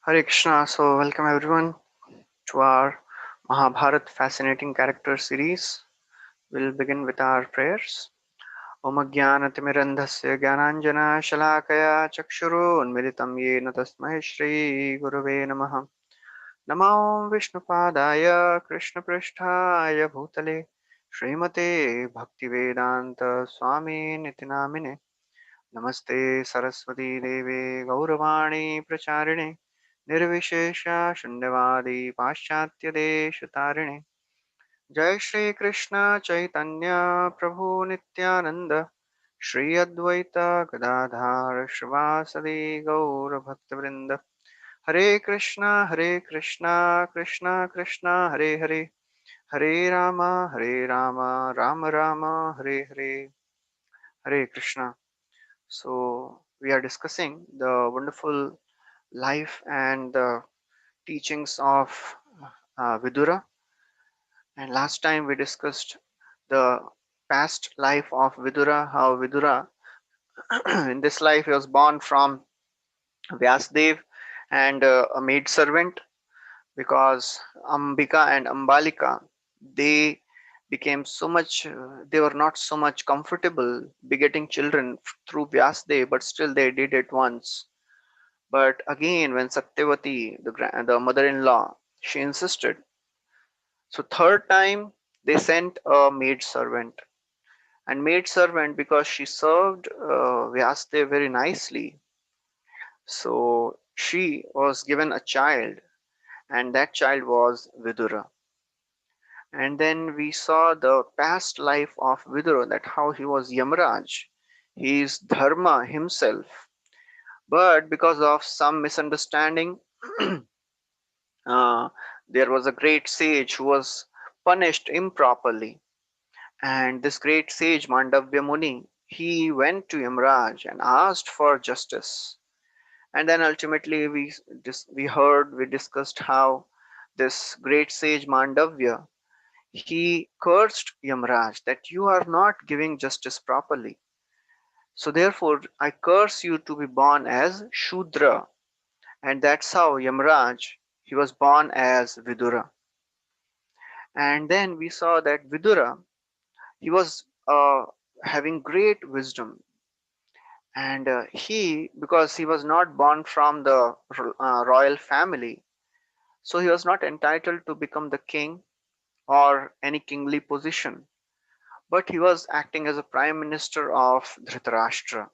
Hare Krishna. So, welcome everyone to our Mahabharata fascinating character series. We'll begin with our prayers. Om Jnanatimirandhasya Jnananjana Shalakaya Chakshuru Unmilitam Yena Tasmai Shri Gurave Namaha Namo Vishnupadaya Krishna Pristhaya Bhutale Srimate Bhaktivedanta Swami Nitinamine Namaste Saraswati Deve Gauravani Pracharine Nirvishesha Shunyavadi Paschatya Deshatarine Jai Shri Krishna Chaitanya Prabhu Nityananda Shri Advaita Gadadhar Shivasadi Gaur Bhaktavrinda Hare Krishna Krishna Krishna Hare Hare Hare Rama Rama Rama Hare Hare Hare Krishna. So, we are discussing the wonderful life and the teachings of Vidura. And last time we discussed the past life of Vidura, how Vidura in this life he was born from Vyasdev and a maid servant because Ambika and Ambalika they became so much they were not so much comfortable begetting children through Vyasdev, but still they did it once. But again, when Satyavati, the mother-in-law, she insisted. So third time they sent a maid servant, and maid servant because she served Vyasdev very nicely. So she was given a child, and that child was Vidura. And then we saw the past life of Vidura, that how he was Yamraj. He is Dharma himself. But because of some misunderstanding, uh, there was a great sage who was punished improperly. And this great sage, Mandavya Muni, he went to Yamraj and asked for justice. And then ultimately we discussed how this great sage Mandavya, he cursed Yamraj that you are not giving justice properly. So therefore, I curse you to be born as Shudra. And that's how Yamraj, he was born as Vidura. And then we saw that Vidura, he was having great wisdom, and he, because he was not born from the royal family, so he was not entitled to become the king or any kingly position, but he was acting as a prime minister of Dhritarashtra.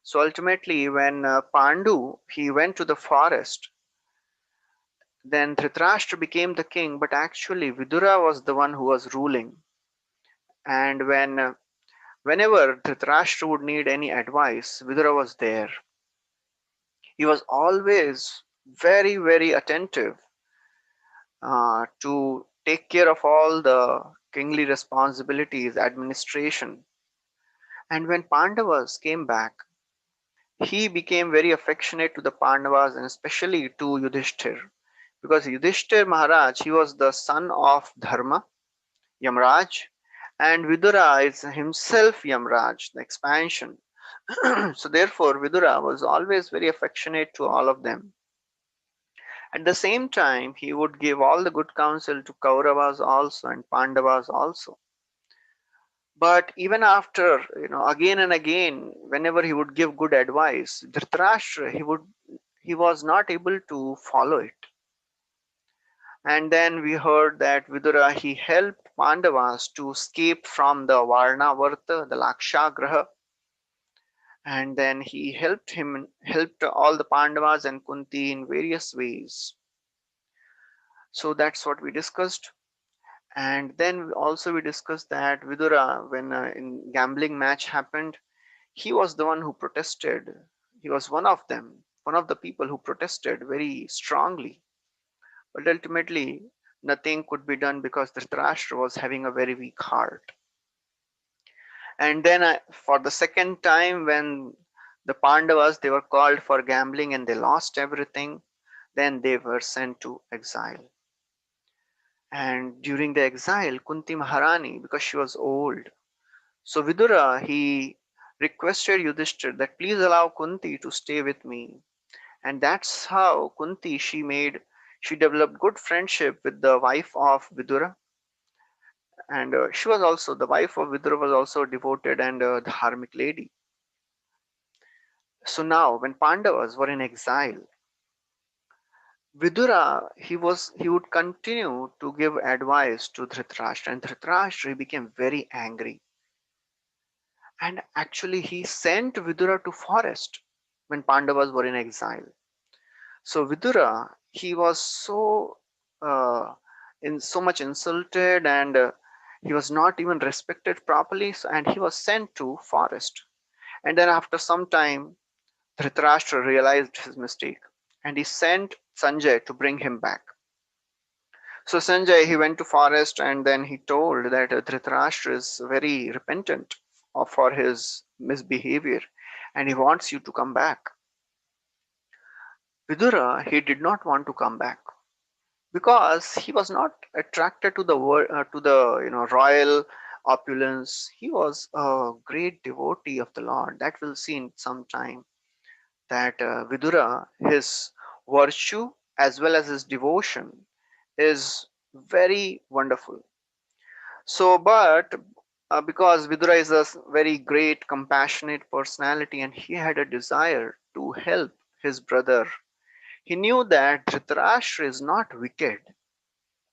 So ultimately when Pandu he went to the forest, then Dhritarashtra became the king, but actually Vidura was the one who was ruling. And whenever Dhritarashtra would need any advice, Vidura was there. He was always very, very attentive to take care of all the kingly responsibilities, administration. And when Pandavas came back, he became very affectionate to the Pandavas and especially to Yudhishthir. Because Yudhishthir Maharaj, he was the son of Dharma, Yamraj, and Vidura is himself Yamraj, the expansion. So therefore, Vidura was always very affectionate to all of them. At the same time, he would give all the good counsel to Kauravas also and Pandavas also. But even after, again and again, whenever he would give good advice, Dhritarashtra, he was not able to follow it. And then we heard that Vidura, he helped Pandavas to escape from the Varnavarta, the Lakshagraha, and then he helped all the Pandavas and Kunti in various ways. So that's what we discussed. And then also we discussed that Vidura, when in gambling match happened, he was the one who protested. He was one of them, one of the people who protested very strongly. But ultimately, nothing could be done because Dhritarashtra was having a very weak heart. And then for the second time, when the Pandavas, they were called for gambling and they lost everything, then they were sent to exile. And during the exile, Kunti Maharani, because she was old, so Vidura, he requested Yudhishthir that please allow Kunti to stay with me. And that's how Kunti she developed good friendship with the wife of Vidura, and she was also the wife of Vidura was also a devoted and dharmic lady. So now, when Pandavas were in exile, Vidura he would continue to give advice to Dhritarashtra, and Dhritarashtra he became very angry, and actually he sent Vidura to forest when Pandavas were in exile. So Vidura he was so in so much insulted, and he was not even respected properly, and he was sent to forest. And then after some time, Dhritarashtra realized his mistake, and he sent Sanjay to bring him back. So Sanjay he went to forest, and then he told that Dhritarashtra is very repentant for his misbehavior, and he wants you to come back. Vidura he did not want to come back because he was not attracted to the to the royal opulence. He was a great devotee of the Lord. That we'll see in some time. That Vidura, his virtue as well as his devotion is very wonderful. So, but because Vidura is a very great, compassionate personality, and he had a desire to help his brother, he knew that Dhritarashtra is not wicked,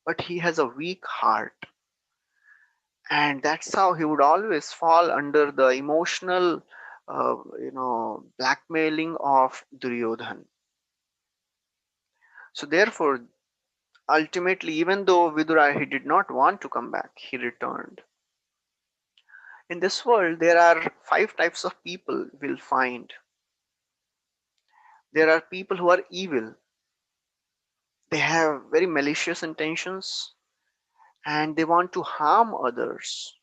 but he has a weak heart, and that's how he would always fall under the emotional, blackmailing of Duryodhan. So, therefore, ultimately, even though Vidura he did not want to come back, he returned. In this world, there are five types of people we'll find. There are people who are evil. They have very malicious intentions and they want to harm others.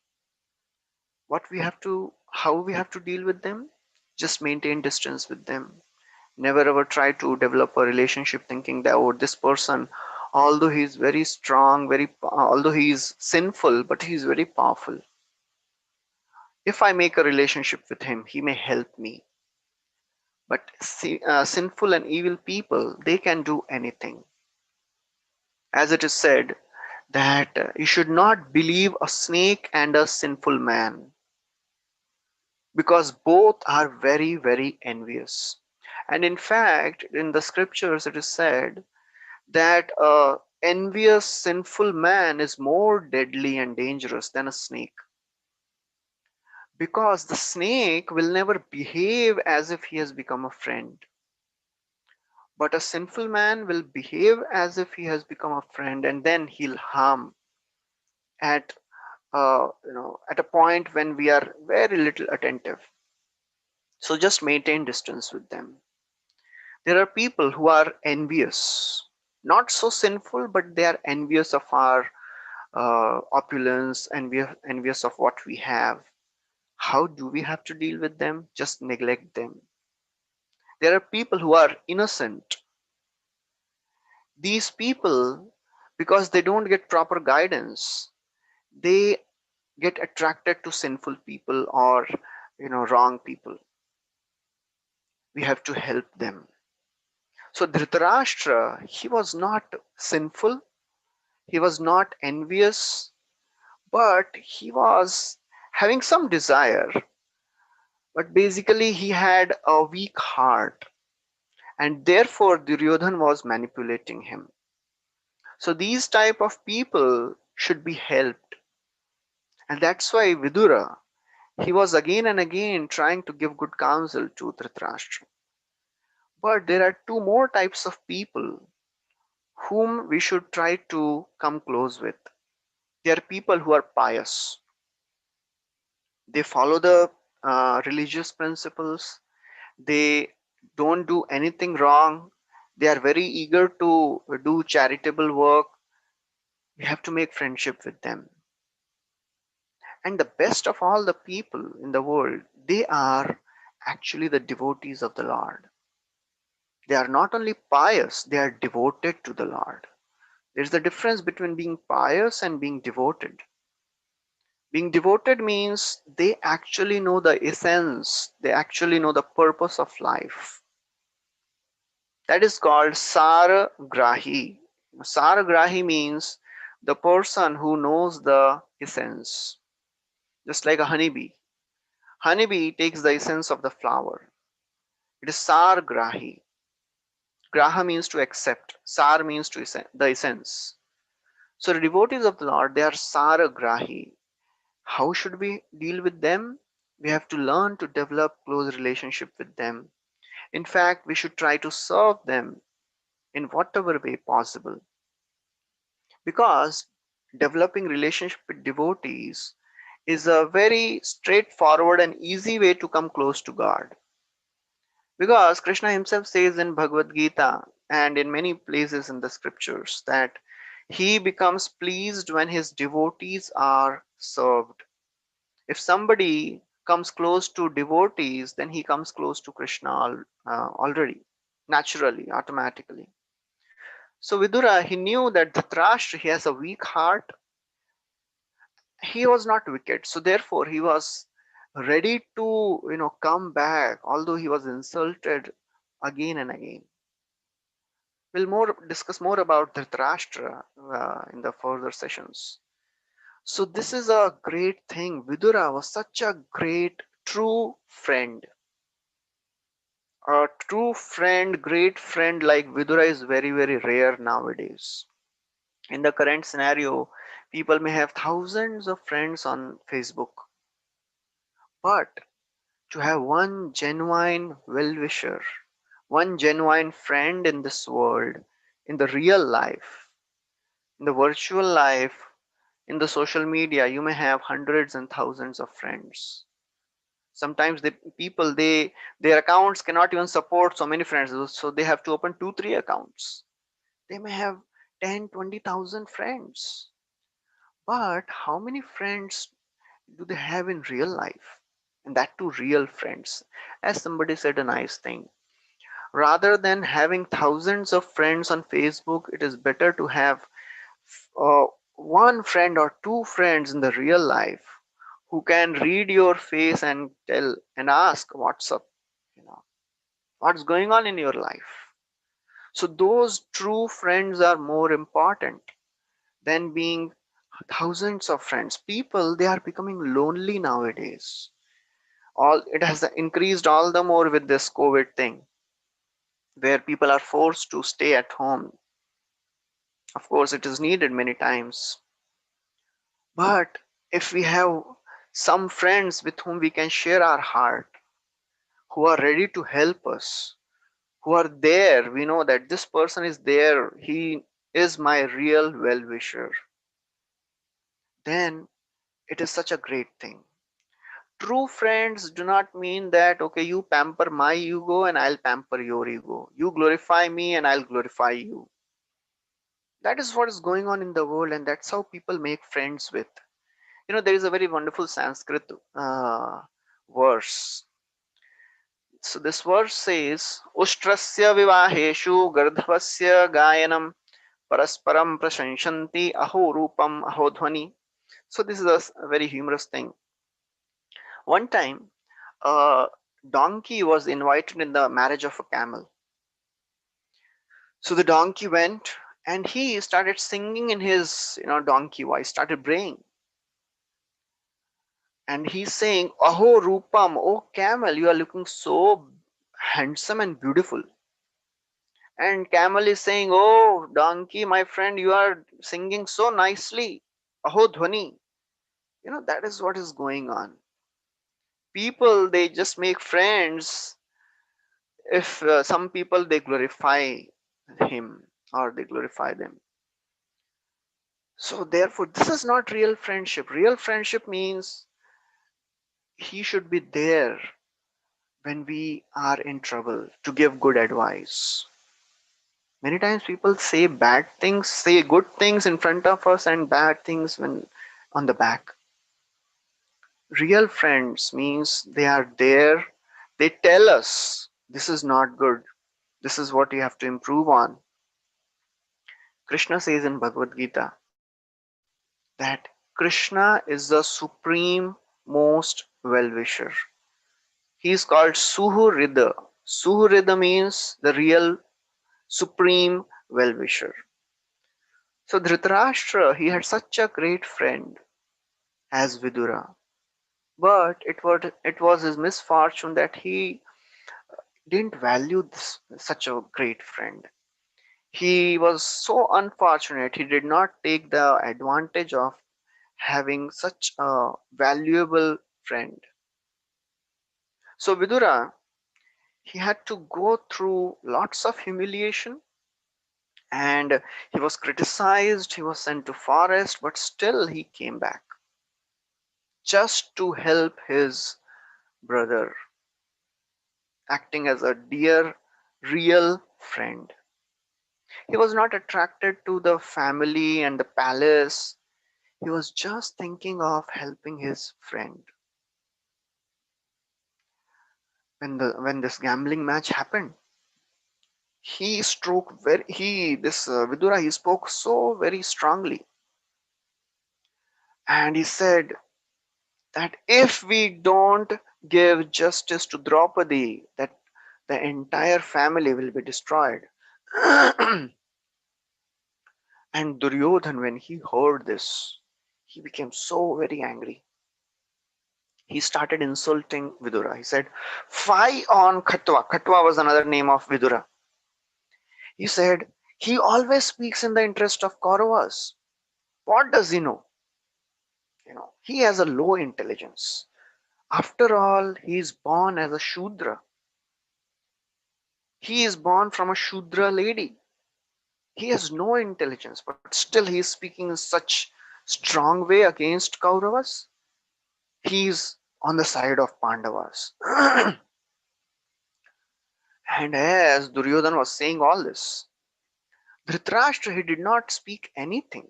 What we have to, how we have to deal with them? Just maintain distance with them. Never ever try to develop a relationship thinking that, oh, this person, although he is very strong, although he is sinful, but he is very powerful. If I make a relationship with him, he may help me. But sinful and evil people, they can do anything. As it is said, that you should not believe a snake and a sinful man, because both are very, very envious. And in fact, in the scriptures, it is said that a envious, sinful man is more deadly and dangerous than a snake, because the snake will never behave as if he has become a friend. But a sinful man will behave as if he has become a friend, and then he'll harm at at a point when we are very little attentive. So just maintain distance with them. There are people who are envious, not so sinful, but they are envious of our opulence, and we are envious of what we have. How do we have to deal with them? Just neglect them. There are people who are innocent. These people, because they don't get proper guidance, they get attracted to sinful people or wrong people. We have to help them. So Dhritarashtra, he was not sinful, he was not envious, but he was having some desire. But basically, he had a weak heart, and therefore Duryodhan was manipulating him. So these type of people should be helped, and that's why Vidura, he was again and again trying to give good counsel to Dhritarashtra. But there are two more types of people whom we should try to come close with. They are people who are pious. They follow the religious principles. They don't do anything wrong. They are very eager to do charitable work. We have to make friendship with them. And the best of all the people in the world, they are actually the devotees of the Lord. They are not only pious, they are devoted to the Lord. There's a difference between being pious and being devoted. Being devoted means they actually know the essence, they actually know the purpose of life. That is called Saragrahi. Saragrahi means the person who knows the essence, just like a honeybee. Honeybee takes the essence of the flower. It is Saragrahi. Graha means to accept. Sar means to the essence. So the devotees of the Lord, they are Saragrahi. How should we deal with them? We have to learn to develop close relationship with them. In fact, we should try to serve them in whatever way possible, because developing relationship with devotees is a very straightforward and easy way to come close to God. Because Krishna himself says in Bhagavad Gita and in many places in the scriptures that he becomes pleased when his devotees are served. If somebody comes close to devotees, then he comes close to Krishna already, naturally, automatically. So Vidura, he knew that Dhritarashtra, he has a weak heart. He was not wicked, so therefore he was ready to come back, although he was insulted again and again. We'll more discuss more about Dhritarashtra in the further sessions. So this is a great thing. Vidura was such a great true friend. A true friend, great friend like Vidura is very, very rare nowadays. In the current scenario, people may have thousands of friends on Facebook, but to have one genuine well-wisher, one genuine friend in this world, in the real life, in the virtual life, in the social media, you may have hundreds and thousands of friends. Sometimes the people, their accounts cannot even support so many friends, so they have to open 2 3 accounts. They may have 10 20,000 friends, but how many friends do they have in real life? And that too real friends. As somebody said a nice thing, rather than having thousands of friends on Facebook, it is better to have uh, one friend or two friends in the real life who can read your face and tell and ask what's up, you know, what's going on in your life. So those true friends are more important than being thousands of friends. People, they are becoming lonely nowadays. All it has increased all the more with this COVID thing, where people are forced to stay at home. Of course, it is needed many times, but if we have some friends with whom we can share our heart, who are ready to help us, who are there, we know that this person is there, he is my real well wisher, then it is such a great thing. True friends do not mean that, okay, you pamper my ego and I'll pamper your ego. You glorify me and I'll glorify you. That is what is going on in the world, and that's how people make friends with. There is a very wonderful Sanskrit verse. So this verse says, Ushtrasya vivaheshu gardhavasya gayanam parasparam prashanshanti aho rupam aho dhvani. So this is a very humorous thing. One time, a donkey was invited in the marriage of a camel. So the donkey went and he started singing in his donkey voice, started braying. And he's saying, Aho Rupam, oh camel, you are looking so handsome and beautiful. And camel is saying, oh donkey, my friend, you are singing so nicely. Aho Dhwani. That is what is going on. People, they just make friends if some people they glorify him or they glorify them. So therefore, this is not real friendship. Real friendship means he should be there when we are in trouble to give good advice. Many times people say bad things, say good things in front of us and bad things when on the back. Real friends means they are there, they tell us this is not good, this is what you have to improve on. Krishna says in Bhagavad Gita that Krishna is the supreme most well-wisher. He is called Suhrida. Suhrida means the real supreme well-wisher. So Dhritarashtra, he had such a great friend as Vidura, but it was his misfortune that he didn't value such a great friend. He was so unfortunate. He did not take the advantage of having such a valuable friend. So Vidura, he had to go through lots of humiliation, and he was criticized, he was sent to forest, but still he came back just to help his brother, acting as a dear, real friend. He was not attracted to the family and the palace. He was just thinking of helping his friend. When this gambling match happened, he spoke very he this Vidura, he spoke so very strongly, and he said that if we don't give justice to Draupadi, that the entire family will be destroyed. And Duryodhan, when he heard this, he became so very angry. He started insulting Vidura. He said, "Fie on Khatwa." Khatwa was another name of Vidura. He said, "He always speaks in the interest of Kauravas. What does he know? He has a low intelligence. After all, he is born as a Shudra. He is born from a Shudra lady. He has no intelligence, but still he is speaking in such strong way against Kauravas. He is on the side of Pandavas." And as Duryodhan was saying all this, Dhritarashtra, he did not speak anything,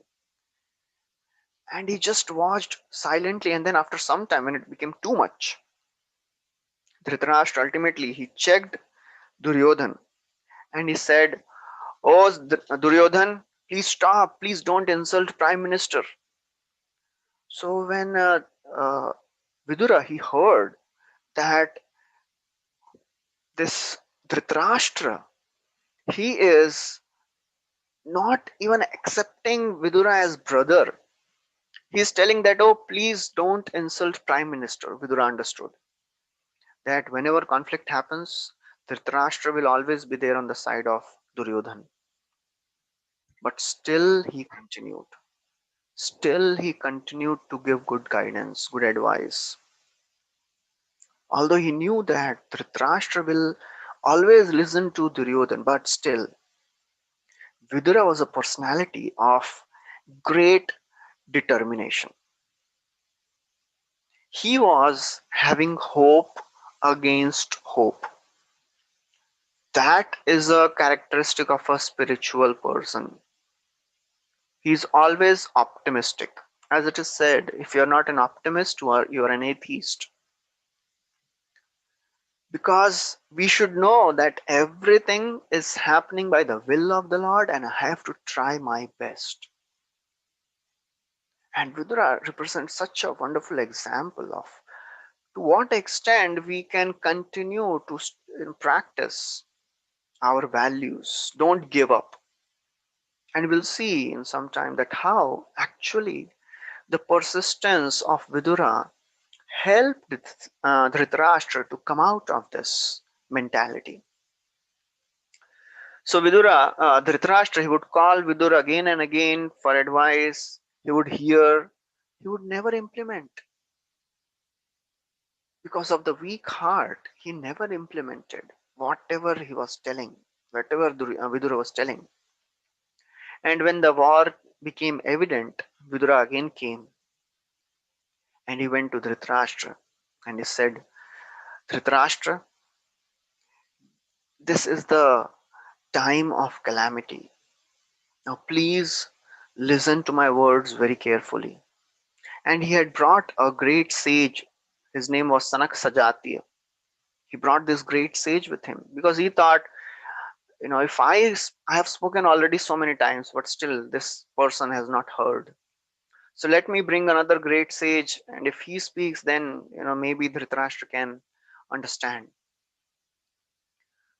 and he just watched silently. And then after some time, when it became too much, Dhritarashtra ultimately he checked Duryodhan, and he said, "Oh Duryodhan, please stop, please don't insult Prime Minister." So when uh, Vidura, he heard that this Dhritarashtra, he is not even accepting Vidura as brother. He is telling that, "Oh, please don't insult Prime Minister." Vidura understood that whenever conflict happens, Dhritarashtra will always be there on the side of Duryodhan. But still he continued. Still he continued to give good guidance, good advice. Although he knew that Dhritarashtra will always listen to Duryodhan, but still, Vidura was a personality of great determination. He was having hope against hope. That is a characteristic of a spiritual person. He is always optimistic. As it is said, if you are not an optimist, you are an atheist. Because we should know that everything is happening by the will of the Lord, and I have to try my best. And Vidura represents such a wonderful example of to what extent we can continue to practice our values. Don't give up. And we'll see in some time that how actually the persistence of Vidura helped Dhritarashtra to come out of this mentality. So Vidura, Dhritarashtra, he would call Vidura again and again for advice. He would hear, he would never implement. Because of the weak heart, he never implemented whatever he was telling, whatever Vidura was telling. And when the war became evident, Vidura again came, and he went to Dhritarashtra and he said, "Dhritarashtra, this is the time of calamity. Now please listen to my words very carefully." And he had brought a great sage. His name was Sanak Sajatiya. He brought this great sage with him because he thought, if I have spoken already so many times, but still this person has not heard. So let me bring another great sage, and if he speaks, then maybe Dhritarashtra can understand.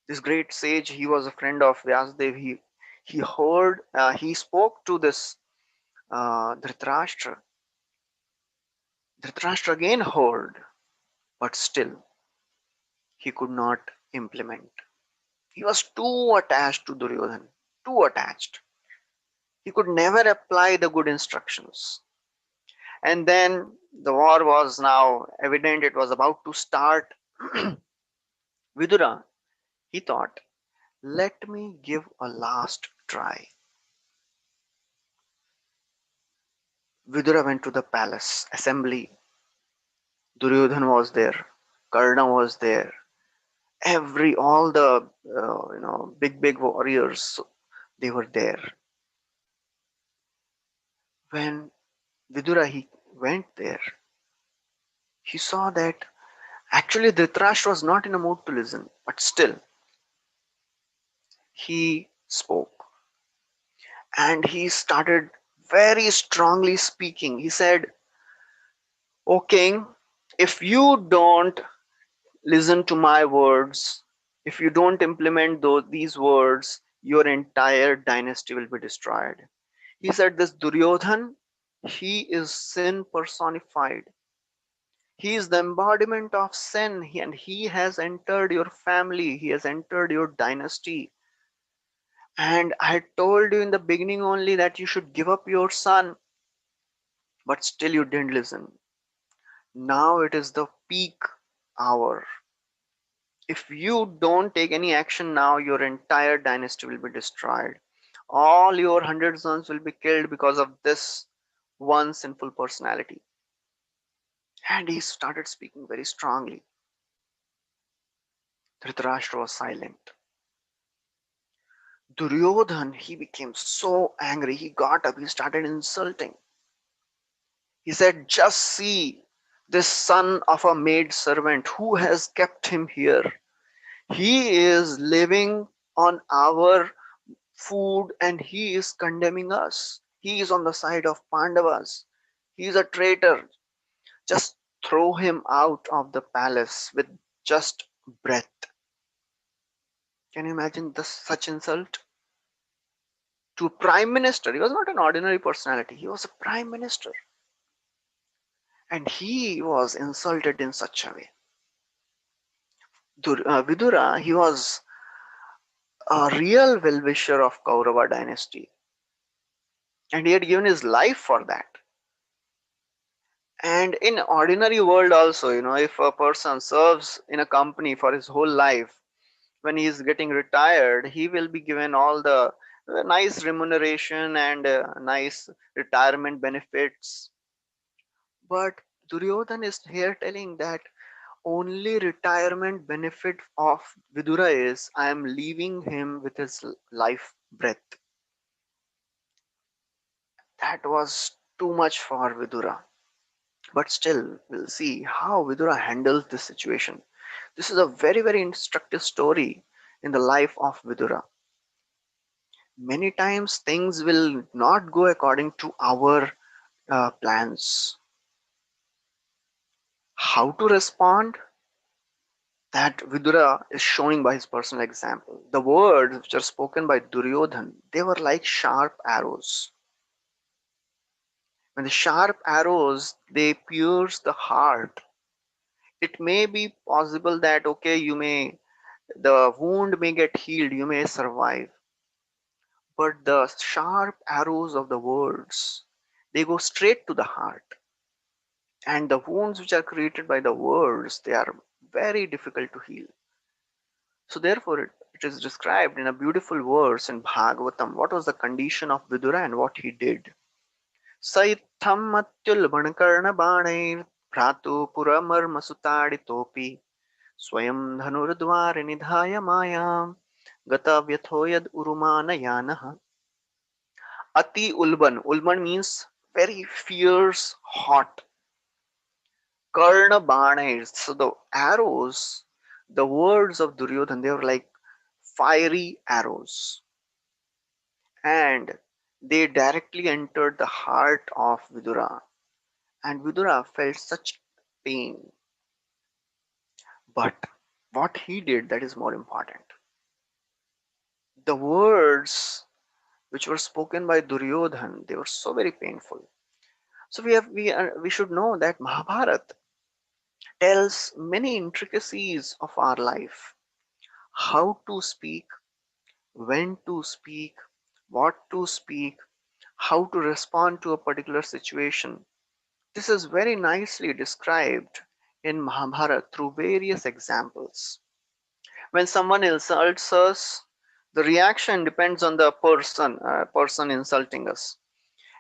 This great sage, he was a friend of Vyasadeva. He heard, he spoke to this Dhritarashtra. Dhritarashtra again heard, but still he could not implement. He was too attached to Duryodhan, too attached. He could never apply the good instructions. And then the war was now evident, it was about to start. Vidura, he thought, let me give a last try. Vidura went to the palace assembly. Duryodhan was there, Karna was there, all the big warriors, they were there. When Vidura he went there, he saw that actually Dhritarashtra was not in a mood to listen, but still he spoke and he started very strongly speaking. He said, "O king, if you don't listen to my words, if you don't implement these words, your entire dynasty will be destroyed." He said, "This Duryodhan, he is sin personified. He is the embodiment of sin, and he has entered your family, he has entered your dynasty. And I told you in the beginning only that you should give up your son, but still you didn't listen. Now it is the peak hour. If you don't take any action now, your entire dynasty will be destroyed. All your 100 sons will be killed because of this one sinful personality." And he started speaking very strongly. Dhritarashtra was silent. Duryodhan, he became so angry. He got up, he started insulting. He said, "Just see this son of a maid servant, who has kept him here. He is living on our food and he is condemning us. He is on the side of Pandavas. He is a traitor. Just throw him out of the palace with just breath." Can you imagine this such insult? To a prime minister. He was not an ordinary personality, he was a prime minister. And he was insulted in such a way. Vidura, he was a real well-wisher of Kaurava dynasty, and he had given his life for that. And in ordinary world also, if a person serves in a company for his whole life, when he is getting retired, he will be given all the nice remuneration and nice retirement benefits. But Duryodhan is here telling that only retirement benefit of Vidura is I am leaving him with his life breath. That was too much for Vidura. But still, we'll see how Vidura handles this situation. This is a very, very instructive story in the life of Vidura. Many times things will not go according to our plans. How to respond? That Vidura is showing by his personal example. The words which are spoken by Duryodhan, they were like sharp arrows. When the sharp arrows they pierce the heart, it may be possible that okay, the wound may get healed, you may survive. But the sharp arrows of the words, they go straight to the heart. And the wounds which are created by the words, they are very difficult to heal. So therefore, it is described in a beautiful verse in Bhagavatam what was the condition of Vidura and what he did. Saitham atyulbankarna banair bhratu puramar masutaditopi swayam dhanurdware nidhaya mayam gata vyathoyad urumanayanaha. Ati ulban. Ulban means very fierce, hot. Karna banair. So the arrows, the words of Duryodhan, they were like fiery arrows, and they directly entered the heart of Vidura, and Vidura felt such pain. But what he did, that is more important. The words which were spoken by Duryodhan, they were so very painful. So we should know that Mahabharata tells many intricacies of our life: how to speak, when to speak, what to speak, how to respond to a particular situation. This is very nicely described in Mahabharata through various examples. When someone insults us, the reaction depends on the person insulting us.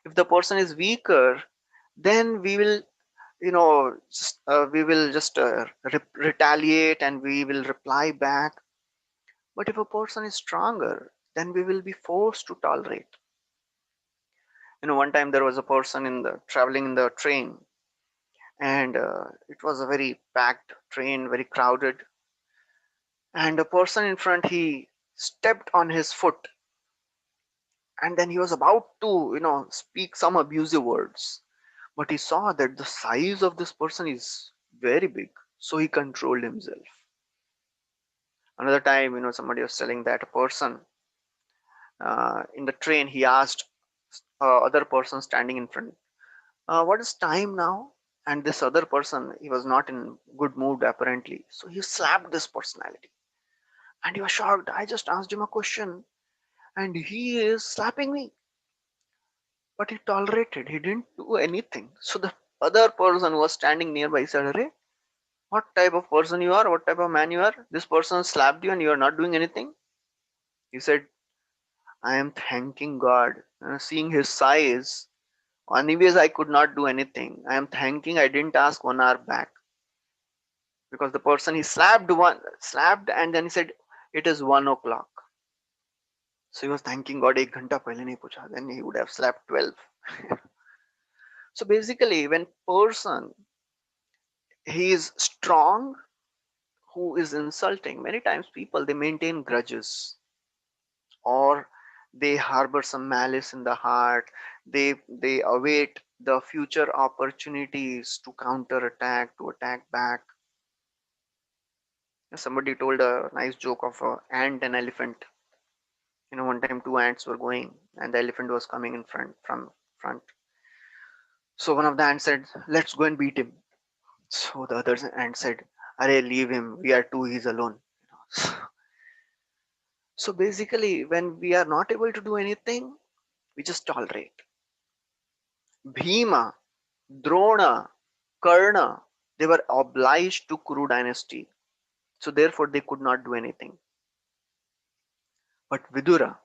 If the person is weaker, then we will just retaliate and we will reply back. But if a person is stronger, then we will be forced to tolerate. One time there was a person in the traveling in the train, and it was a very packed train, very crowded, and a person in front, he stepped on his foot, and then he was about to speak some abusive words, but he saw that the size of this person is very big, so he controlled himself. Another time, somebody was telling that a person in the train, he asked other person standing in front, what is time now? And this other person, he was not in good mood apparently, so he slapped this personality, and he was shocked. I just asked him a question and he is slapping me, but he tolerated, he didn't do anything. So the other person who was standing nearby said, Arey, what type of person you are, what type of man you are? This person slapped you and you are not doing anything. He said, I am thanking God, seeing his size. Anyways, I could not do anything. I am thanking I didn't ask 1 hour back, because the person he slapped, and then he said it is 1 o'clock. So he was thanking God, ek ghanta pehle nahi pucha, then he would have slapped 12. So basically, when person he is strong, who is insulting, many times people they maintain grudges, or they harbor some malice in the heart. They await the future opportunities to counter attack, to attack back. Somebody told a nice joke of a ant and elephant. One time two ants were going and the elephant was coming in front from front. So one of the ants said, let's go and beat him. So the other ant said, Arey, leave him, we are two, he's alone. So basically, when we are not able to do anything, we just tolerate. Bhima, Drona, Karna, they were obliged to Kuru dynasty. So therefore they could not do anything. But Vidura,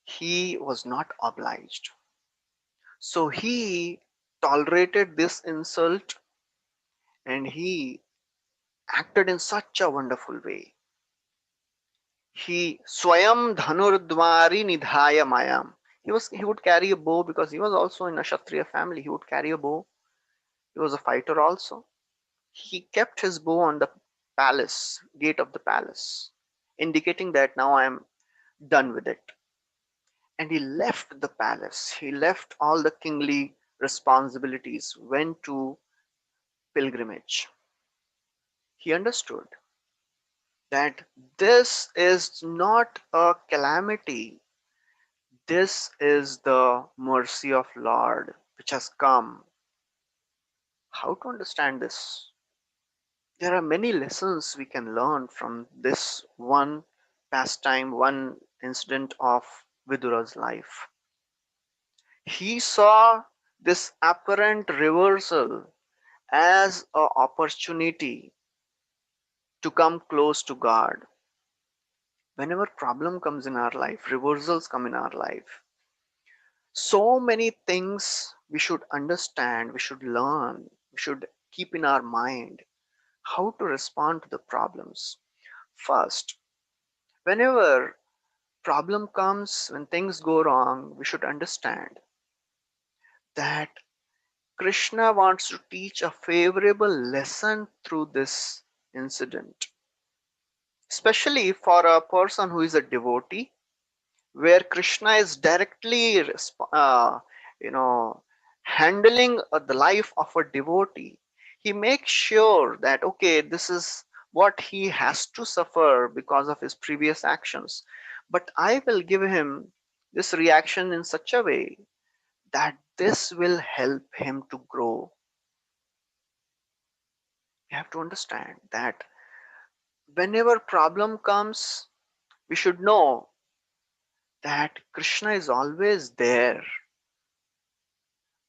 he was not obliged. So he tolerated this insult, and he acted in such a wonderful way. He Swayam Dhanurdvari Nidhaya Mayam. He would carry a bow, because he was also in a Kshatriya family. He would carry a bow. He was a fighter also. He kept his bow on the palace, gate of the palace, indicating that now I am done with it. And he left the palace. He left all the kingly responsibilities, went to pilgrimage. He understood that this is not a calamity. This is the mercy of Lord which has come. How to understand this? There are many lessons we can learn from this one pastime, one incident of Vidura's life. He saw this apparent reversal as an opportunity to come close to God. Whenever problem comes in our life, reversals come in our life, so many things we should understand, we should learn, we should keep in our mind how to respond to the problems. First, whenever problem comes, when things go wrong, we should understand that Krishna wants to teach a favorable lesson through this incident, especially for a person who is a devotee, where Krishna is directly you know handling the life of a devotee. He makes sure that okay, this is what he has to suffer because of his previous actions. but I will give him this reaction in such a way that this will help him to grow. You have to understand that whenever problem comes, we should know that Krishna is always there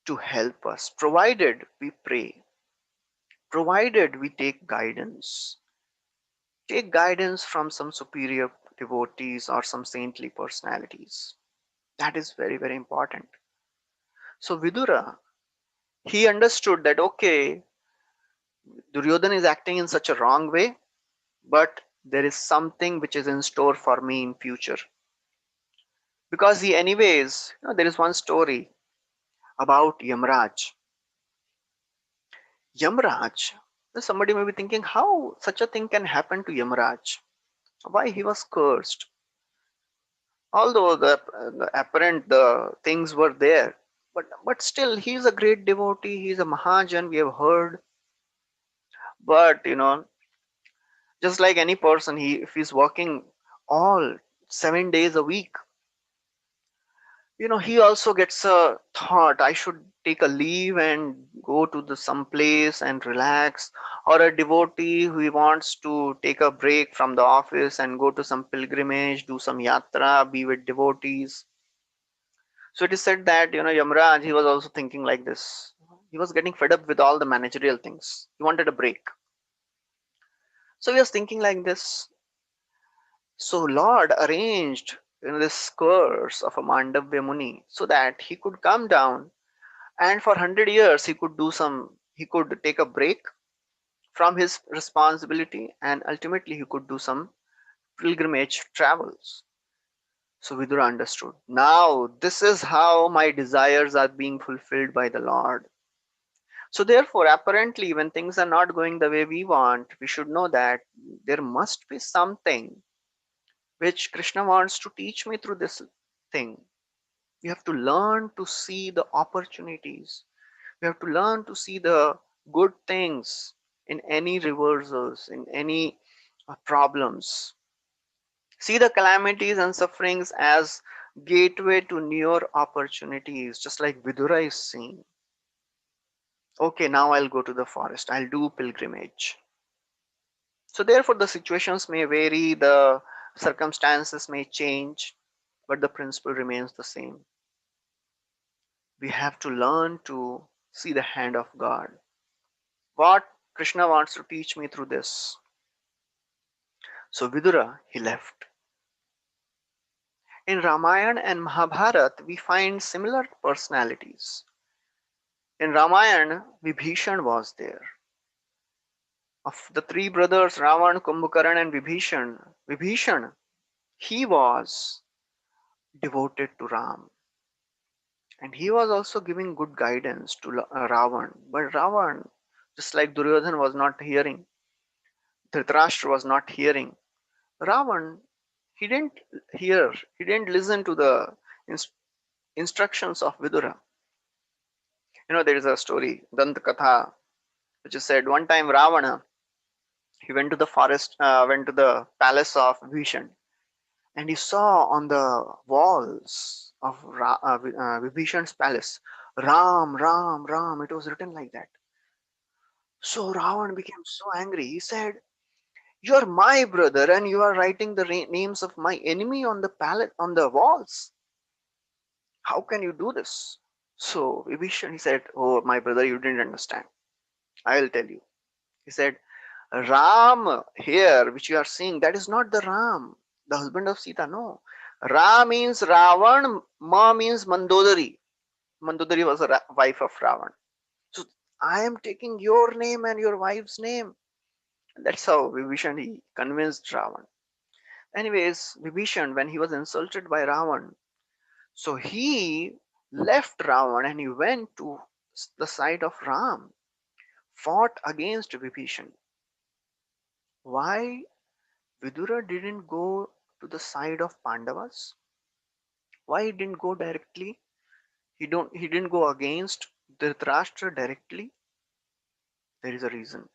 to help us, provided we pray, provided we take guidance from some superior devotees or some saintly personalities. That is very, very important. So Vidura, he understood that okay, Duryodhana is acting in such a wrong way, but there is something which is in store for me in future. Because he anyways, there is one story about Yamraj. Yamraj, somebody may be thinking how such a thing can happen to Yamraj. Why he was cursed? Although the apparent the things were there, but still he is a great devotee. He is a Mahajan. We have heard, but just like any person, he if he's working all 7 days a week, he also gets a thought, I should take a leave and go to the some place and relax. Or a devotee who wants to take a break from the office and go to some pilgrimage, do some yatra, be with devotees. So it is said that Yamraj, he was also thinking like this. He was getting fed up with all the managerial things. He wanted a break. So he was thinking like this. So Lord arranged this curse of a Mandavya Muni so that he could come down, and for 100 years he could take a break from his responsibility, and ultimately he could do some pilgrimage travels. So Vidura understood, now this is how my desires are being fulfilled by the Lord. So therefore, apparently, when things are not going the way we want, we should know that there must be something which Krishna wants to teach me through this thing. You have to learn to see the opportunities. You have to learn to see the good things in any reversals, in any problems. See the calamities and sufferings as gateway to newer opportunities, just like Vidura is seeing. Okay, now I'll go to the forest. I'll do pilgrimage. So therefore, the situations may vary, the circumstances may change, but the principle remains the same. We have to learn to see the hand of God. What Krishna wants to teach me through this. So Vidura, he left. In Ramayana and Mahabharata, we find similar personalities. In Ramayana, Vibhishan was there. Of the three brothers, Ravan, Kumbhakaran, and Vibhishan, he was devoted to Ram. And he was also giving good guidance to Ravan. But Ravan, just like Duryodhan was not hearing, Dhritarashtra was not hearing, Ravan, he didn't he didn't listen to the instructions of Vidura. There is a story, Dant Katha, which is said one time Ravana, he went to the forest, went to the palace of Vibhishan, and he saw on the walls of Vibhishan's palace, Ram, Ram, Ram. It was written like that. So Ravan became so angry. He said, "You are my brother, and you are writing the names of my enemy on the palette on the walls. How can you do this?" So Vibhishan, he said, "Oh, my brother, you didn't understand. I'll tell you." He said, Ram here, which you are seeing, that is not the Ram, the husband of Sita. No. Ra means Ravan, Ma means Mandodari. Mandodari was a wife of Ravan. So I am taking your name and your wife's name. That's how Vibhishan he convinced Ravan. Anyways, Vibhishan, when he was insulted by Ravan, so he left Ravan and he went to the side of Ram, fought against Vibhishan. Why Vidura didn't go to the side of Pandavas? Why he didn't go directly? He didn't go against Dhritarashtra directly? There is a reason.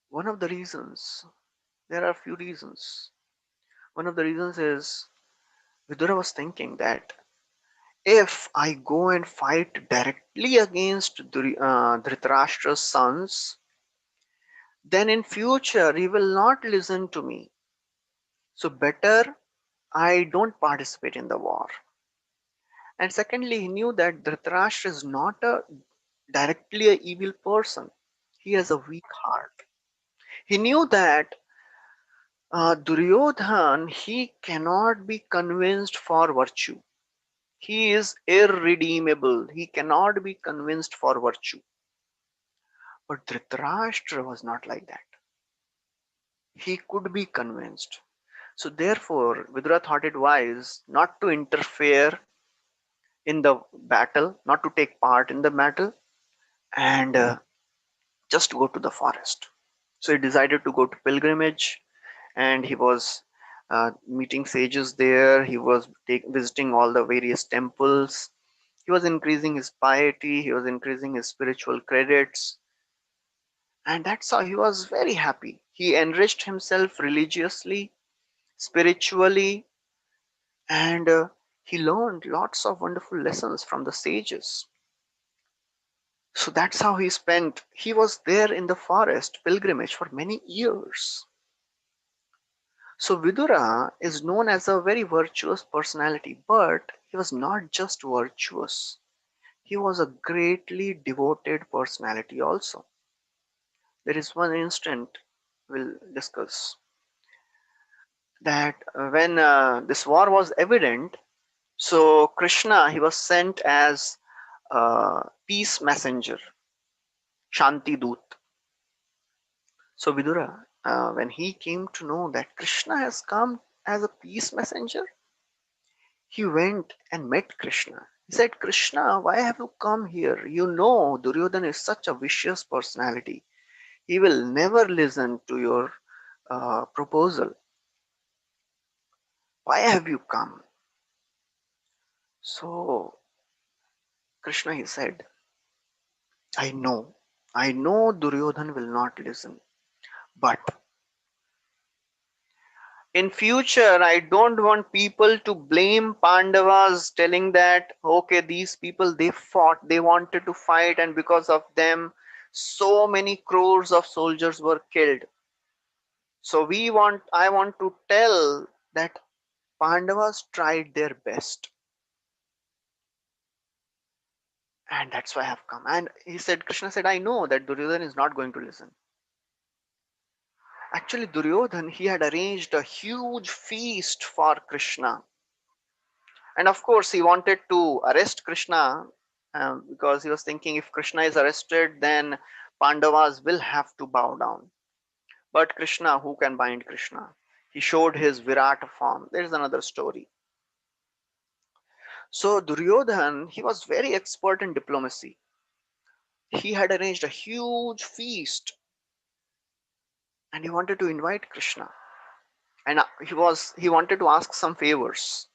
One of the reasons, there are a few reasons. One of the reasons is Vidura was thinking that if I go and fight directly against Dhritarashtra's sons, then in future he will not listen to me. So better I don't participate in the war. And secondly, he knew that Dhritarashtra is not a directly a evil person. He has a weak heart. He knew that Duryodhan, he cannot be convinced for virtue. He is irredeemable. He cannot be convinced for virtue. But Dhritarashtra was not like that. He could be convinced. So therefore, Vidura thought it wise not to interfere in the battle, not to take part in the battle, and just go to the forest. So he decided to go to pilgrimage, and he was meeting sages there. He was visiting all the various temples. He was increasing his piety. He was increasing his spiritual credits, and that's how he was very happy. He enriched himself religiously, spiritually, and he learned lots of wonderful lessons from the sages. So that's how he was there in the forest pilgrimage for many years. So Vidura is known as a very virtuous personality, but he was not just virtuous. He was a greatly devoted personality also. There is one instant we'll discuss that when this war was evident, so Krishna, he was sent as a peace messenger, Shanti Dut. So Vidura, when he came to know that Krishna has come as a peace messenger, he went and met Krishna. He said, Krishna, why have you come here? You know Duryodhana is such a vicious personality. He will never listen to your proposal. Why have you come? So Krishna, he said, I know. I know Duryodhana will not listen. But in future, I don't want people to blame Pandavas telling that, okay, these people, they fought, they wanted to fight, and because of them, so many crores of soldiers were killed. So I want to tell that Pandavas tried their best. And that's why I have come. And Krishna said, I know that Duryodhana is not going to listen. Actually, Duryodhana, he had arranged a huge feast for Krishna. And of course, he wanted to arrest Krishna because he was thinking if Krishna is arrested, then Pandavas will have to bow down. But Krishna, who can bind Krishna? He showed his Virata form. There is another story. So Duryodhan, he was very expert in diplomacy. He had arranged a huge feast and he wanted to invite Krishna. And he wanted to ask some favors.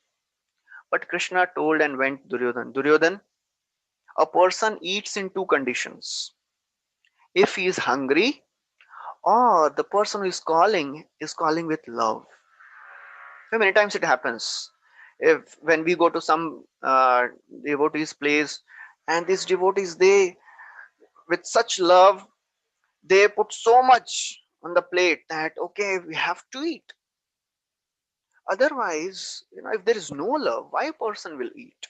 But Krishna told and went Duryodhan, Duryodhan, a person eats in two conditions. If he is hungry, or the person who is calling with love. So many times it happens. If when we go to some devotee's place, and these devotees, they with such love, they put so much on the plate that okay, we have to eat. Otherwise, if there is no love, why a person will eat?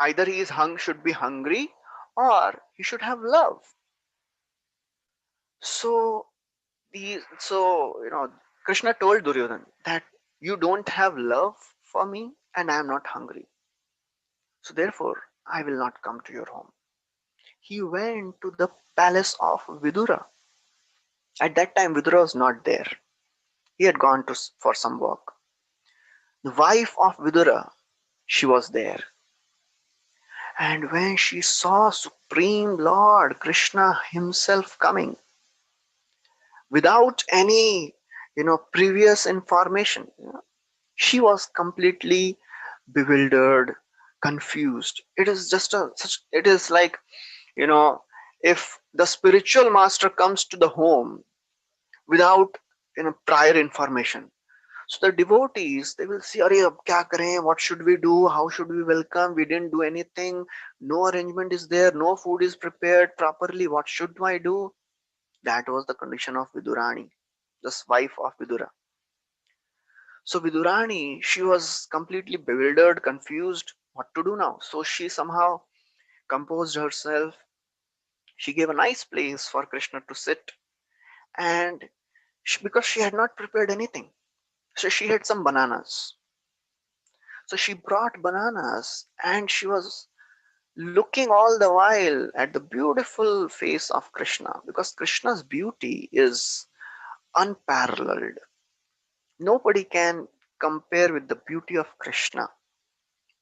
Either he is should be hungry, or he should have love. So Krishna told Duryodhan that you don't have love for me and I am not hungry. So therefore, I will not come to your home. He went to the palace of Vidura. At that time, Vidura was not there. He had gone for some work. The wife of Vidura, she was there. And when she saw Supreme Lord Krishna himself coming without any, previous information, she was completely bewildered, confused. It is just it is like, you know, if the spiritual master comes to the home without prior information. So the devotees, they will see, Arey, ab kya kare? What should we do? How should we welcome? We didn't do anything. No arrangement is there. No food is prepared properly. What should I do? That was the condition of Vidurani, the wife of Vidura. So Vidurani, she was completely bewildered, confused, what to do now. So she somehow composed herself. She gave a nice place for Krishna to sit, and because she had not prepared anything, so she had some bananas. So she brought bananas, and she was looking all the while at the beautiful face of Krishna, because Krishna's beauty is unparalleled. Nobody can compare with the beauty of Krishna.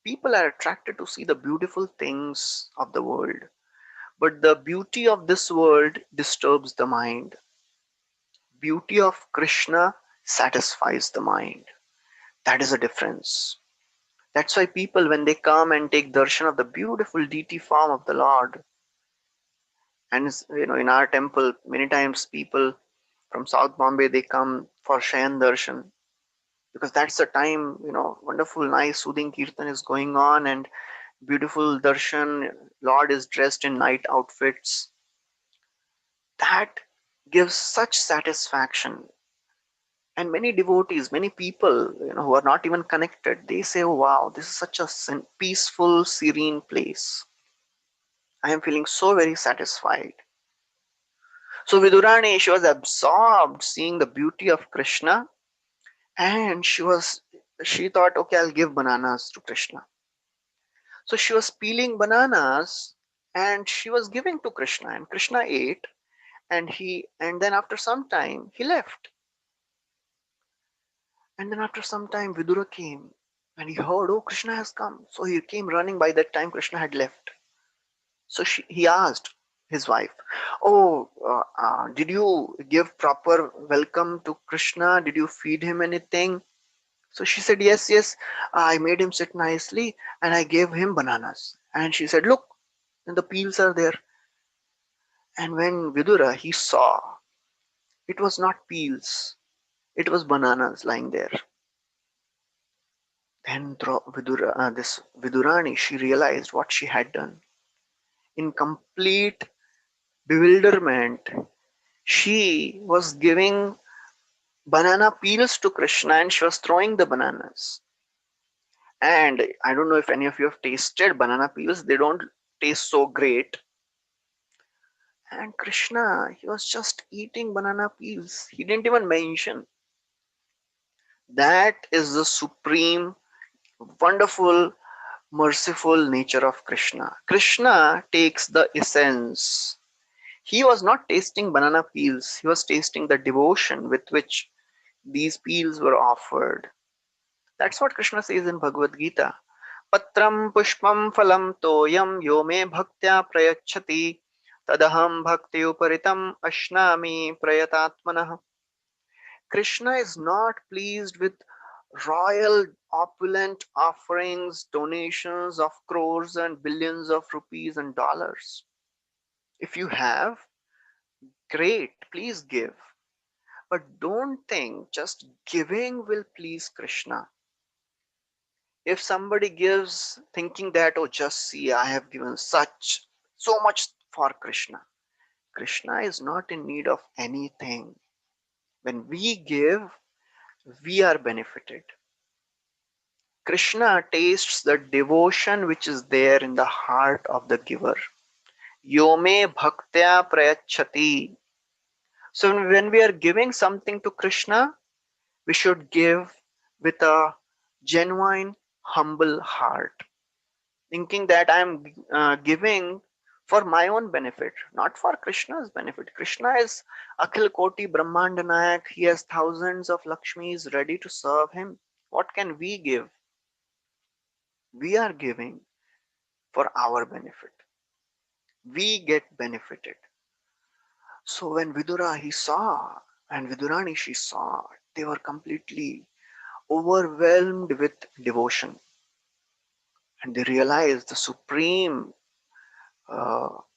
People are attracted to see the beautiful things of the world, but the beauty of this world disturbs the mind. Beauty of Krishna satisfies the mind. That is a difference. That's why people, when they come and take darshan of the beautiful deity form of the Lord, and in our temple, many times people from South Bombay, they come for Shayan darshan, because that's the time, wonderful, nice, soothing kirtan is going on, and beautiful darshan. Lord is dressed in night outfits. That gives such satisfaction. And many devotees, many people, who are not even connected, they say, oh, wow, this is such a peaceful, serene place. I am feeling so very satisfied. So Vidurani, she was absorbed seeing the beauty of Krishna, and she thought, okay, I'll give bananas to Krishna. So she was peeling bananas, and she was giving to Krishna, and Krishna ate, and then after some time he left. And then after some time Vidura came, and he heard, oh, Krishna has come. So he came running. By that time Krishna had left. So he asked his wife, oh, did you give proper welcome to Krishna? Did you feed him anything? So she said, yes, yes, I made him sit nicely, and I gave him bananas. And she said, look, and the peels are there. And when Vidura, he saw, it was not peels, it was bananas lying there. Then this Vidurani, she realized what she had done. In complete bewilderment, she was giving banana peels to Krishna, and she was throwing the bananas. And I don't know if any of you have tasted banana peels, they don't taste so great. And Krishna, he was just eating banana peels. He didn't even mention. That is the supreme, wonderful, merciful nature of Krishna. Krishna takes the essence. He was not tasting banana peels, he was tasting the devotion with which these peels were offered. That's what Krishna says in Bhagavad Gita. Patram pushpam phalam toyam yo me bhaktya prayachati tadaham bhakti uparitam ashnami prayatatmanah. Krishna is not pleased with royal opulent offerings, donations of crores and billions of rupees and dollars. If you have, great, please give. But don't think just giving will please Krishna. If somebody gives thinking that, oh, just see, I have given so much for Krishna. Krishna is not in need of anything. When we give, we are benefited. Krishna tastes the devotion which is there in the heart of the giver. Yome bhaktya prayachati. So when we are giving something to Krishna, we should give with a genuine, humble heart, thinking that I am giving for my own benefit, not for Krishna's benefit. Krishna is Akhil Koti Brahmanda Nayak. He has thousands of Lakshmis ready to serve him. What can we give? We are giving for our benefit. We get benefited. So when Vidura he saw, and Vidurani she saw, they were completely overwhelmed with devotion, and they realized the supreme,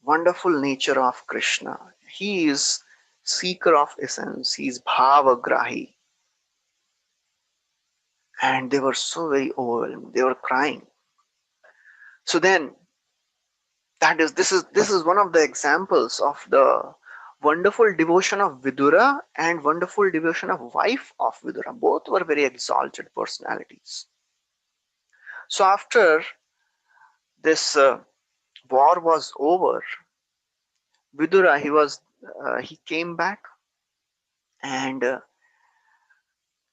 wonderful nature of Krishna. He is seeker of essence. He is bhavagrahi. and they were so very overwhelmed. They were crying. So then, this is one of the examples of the wonderful devotion of Vidura and wonderful devotion of wife of Vidura. Both were very exalted personalities. So after this war was over, Vidura he came back, and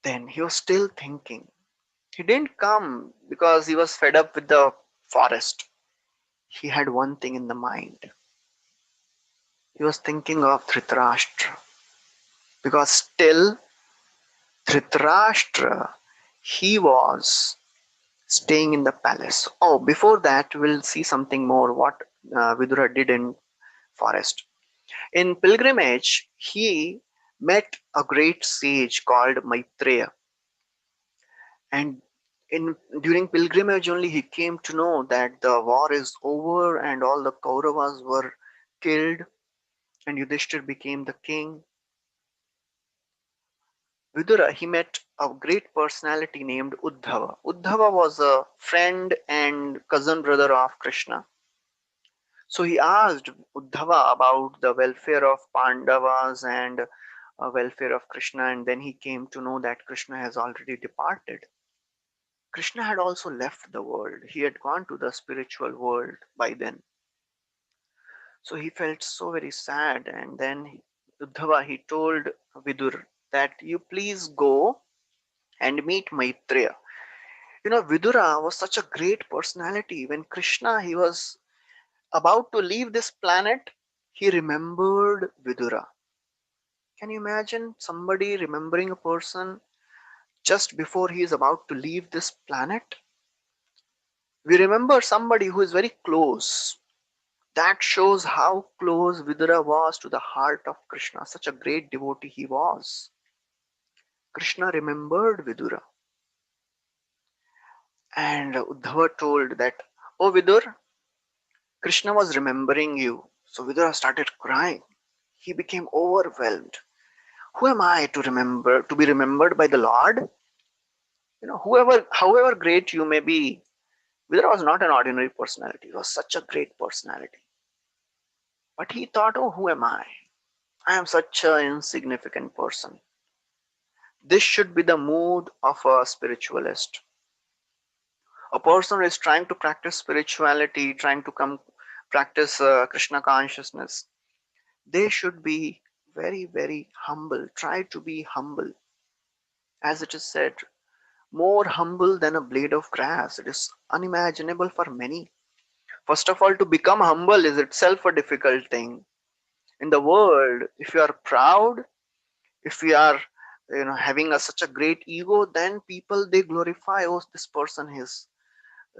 then he was still thinking. He didn't come because he was fed up with the forest. He had one thing in the mind. He was thinking of Dhritarashtra, because still Dhritarashtra, he was staying in the palace. Oh, before that, we'll see something more what Vidura did in forest. In pilgrimage, he met a great sage called Maitreya, and in during pilgrimage only he came to know that the war is over and all the Kauravas were killed and Yudhishthir became the king. Vidura, he met a great personality named Uddhava. Uddhava was a friend and cousin brother of Krishna. So he asked Uddhava about the welfare of Pandavas and welfare of Krishna, and then he came to know that Krishna has already departed. Krishna had also left the world. He had gone to the spiritual world by then. So he felt so very sad, and then Uddhava he told Vidur that you please go and meet Maitreya. Vidura was such a great personality. When Krishna he was about to leave this planet, he remembered Vidura. Can you imagine somebody remembering a person just before he is about to leave this planet? We remember somebody who is very close. That shows how close Vidura was to the heart of Krishna. Such a great devotee he was. Krishna remembered Vidura, and Uddhava told that, "Oh Vidur, Krishna was remembering you." So Vidura started crying. He became overwhelmed. Who am I to be remembered by the Lord? However great you may be, Vidura was not an ordinary personality. He was such a great personality. But he thought, oh, who am I? I am such an insignificant person. This should be the mood of a spiritualist. A person who is trying to practice spirituality, trying to come practice Krishna consciousness. They should be very, very humble. Try to be humble. As it is said, more humble than a blade of grass. It is unimaginable for many. First of all, to become humble is itself a difficult thing. In the world, if you are proud, if you are having such a great ego, then people they glorify, oh, this person is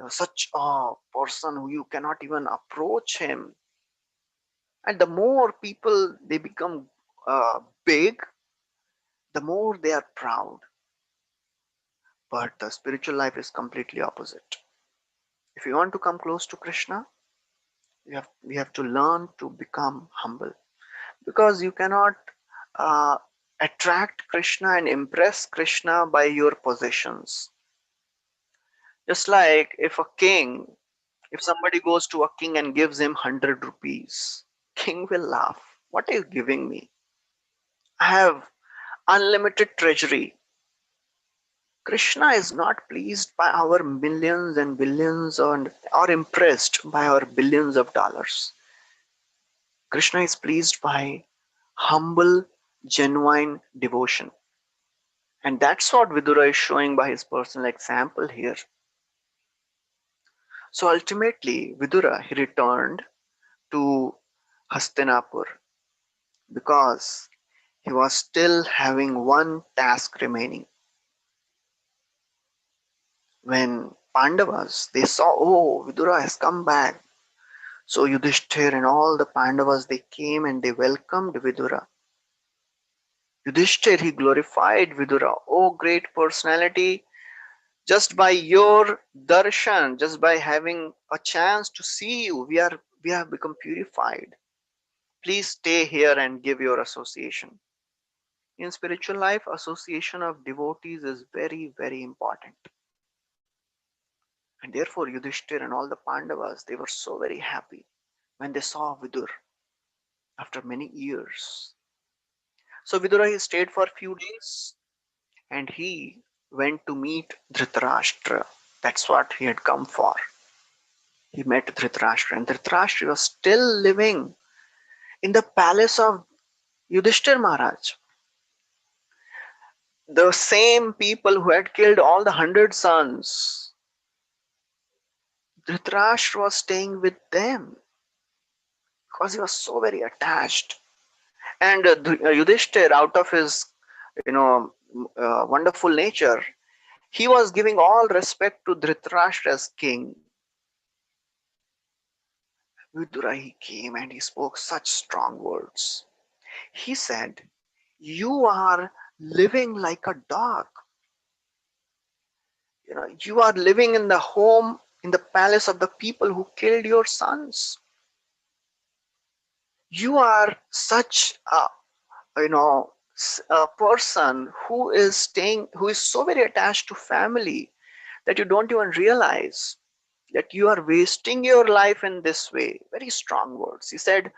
such a person who you cannot even approach him. And the more people they become big, the more they are proud. But the spiritual life is completely opposite. If you want to come close to Krishna, we have to learn to become humble, because you cannot uh, attract Krishna and impress Krishna by your possessions. Just like if somebody goes to a king and gives him 100 rupees, king will laugh. What are you giving me? I have unlimited treasury. Krishna is not pleased by our millions and billions, or impressed by our billions of dollars. Krishna is pleased by humble, genuine devotion. And that's what Vidura is showing by his personal example here. So ultimately, Vidura he returned to Hastinapur because he was still having one task remaining. When Pandavas they saw, oh, Vidura has come back. So Yudhishthir and all the Pandavas they came and they welcomed Vidura. Yudhishthir he glorified Vidura. Oh, great personality! Just by your darshan, just by having a chance to see you, we have become purified. Please stay here and give your association. In spiritual life, association of devotees is very, very important. And therefore, Yudhishthir and all the Pandavas, they were so very happy when they saw Vidur after many years. So Vidura, he stayed for a few days and he went to meet Dhritarashtra. That's what he had come for. He met Dhritarashtra, and Dhritarashtra was still living in the palace of Yudhishthir Maharaj. The same people who had killed all the 100 sons, Dhritarashtra was staying with them because he was so very attached. And Yudhishthir, out of his, wonderful nature, he was giving all respect to Dhritarashtra as king. Vidura, he came and he spoke such strong words. He said, "You are living like a dog. You are living in the home, in the palace of the people who killed your sons. You are such a person who is staying, who is so very attached to family that you don't even realize that you are wasting your life in this way." Very strong words. He said,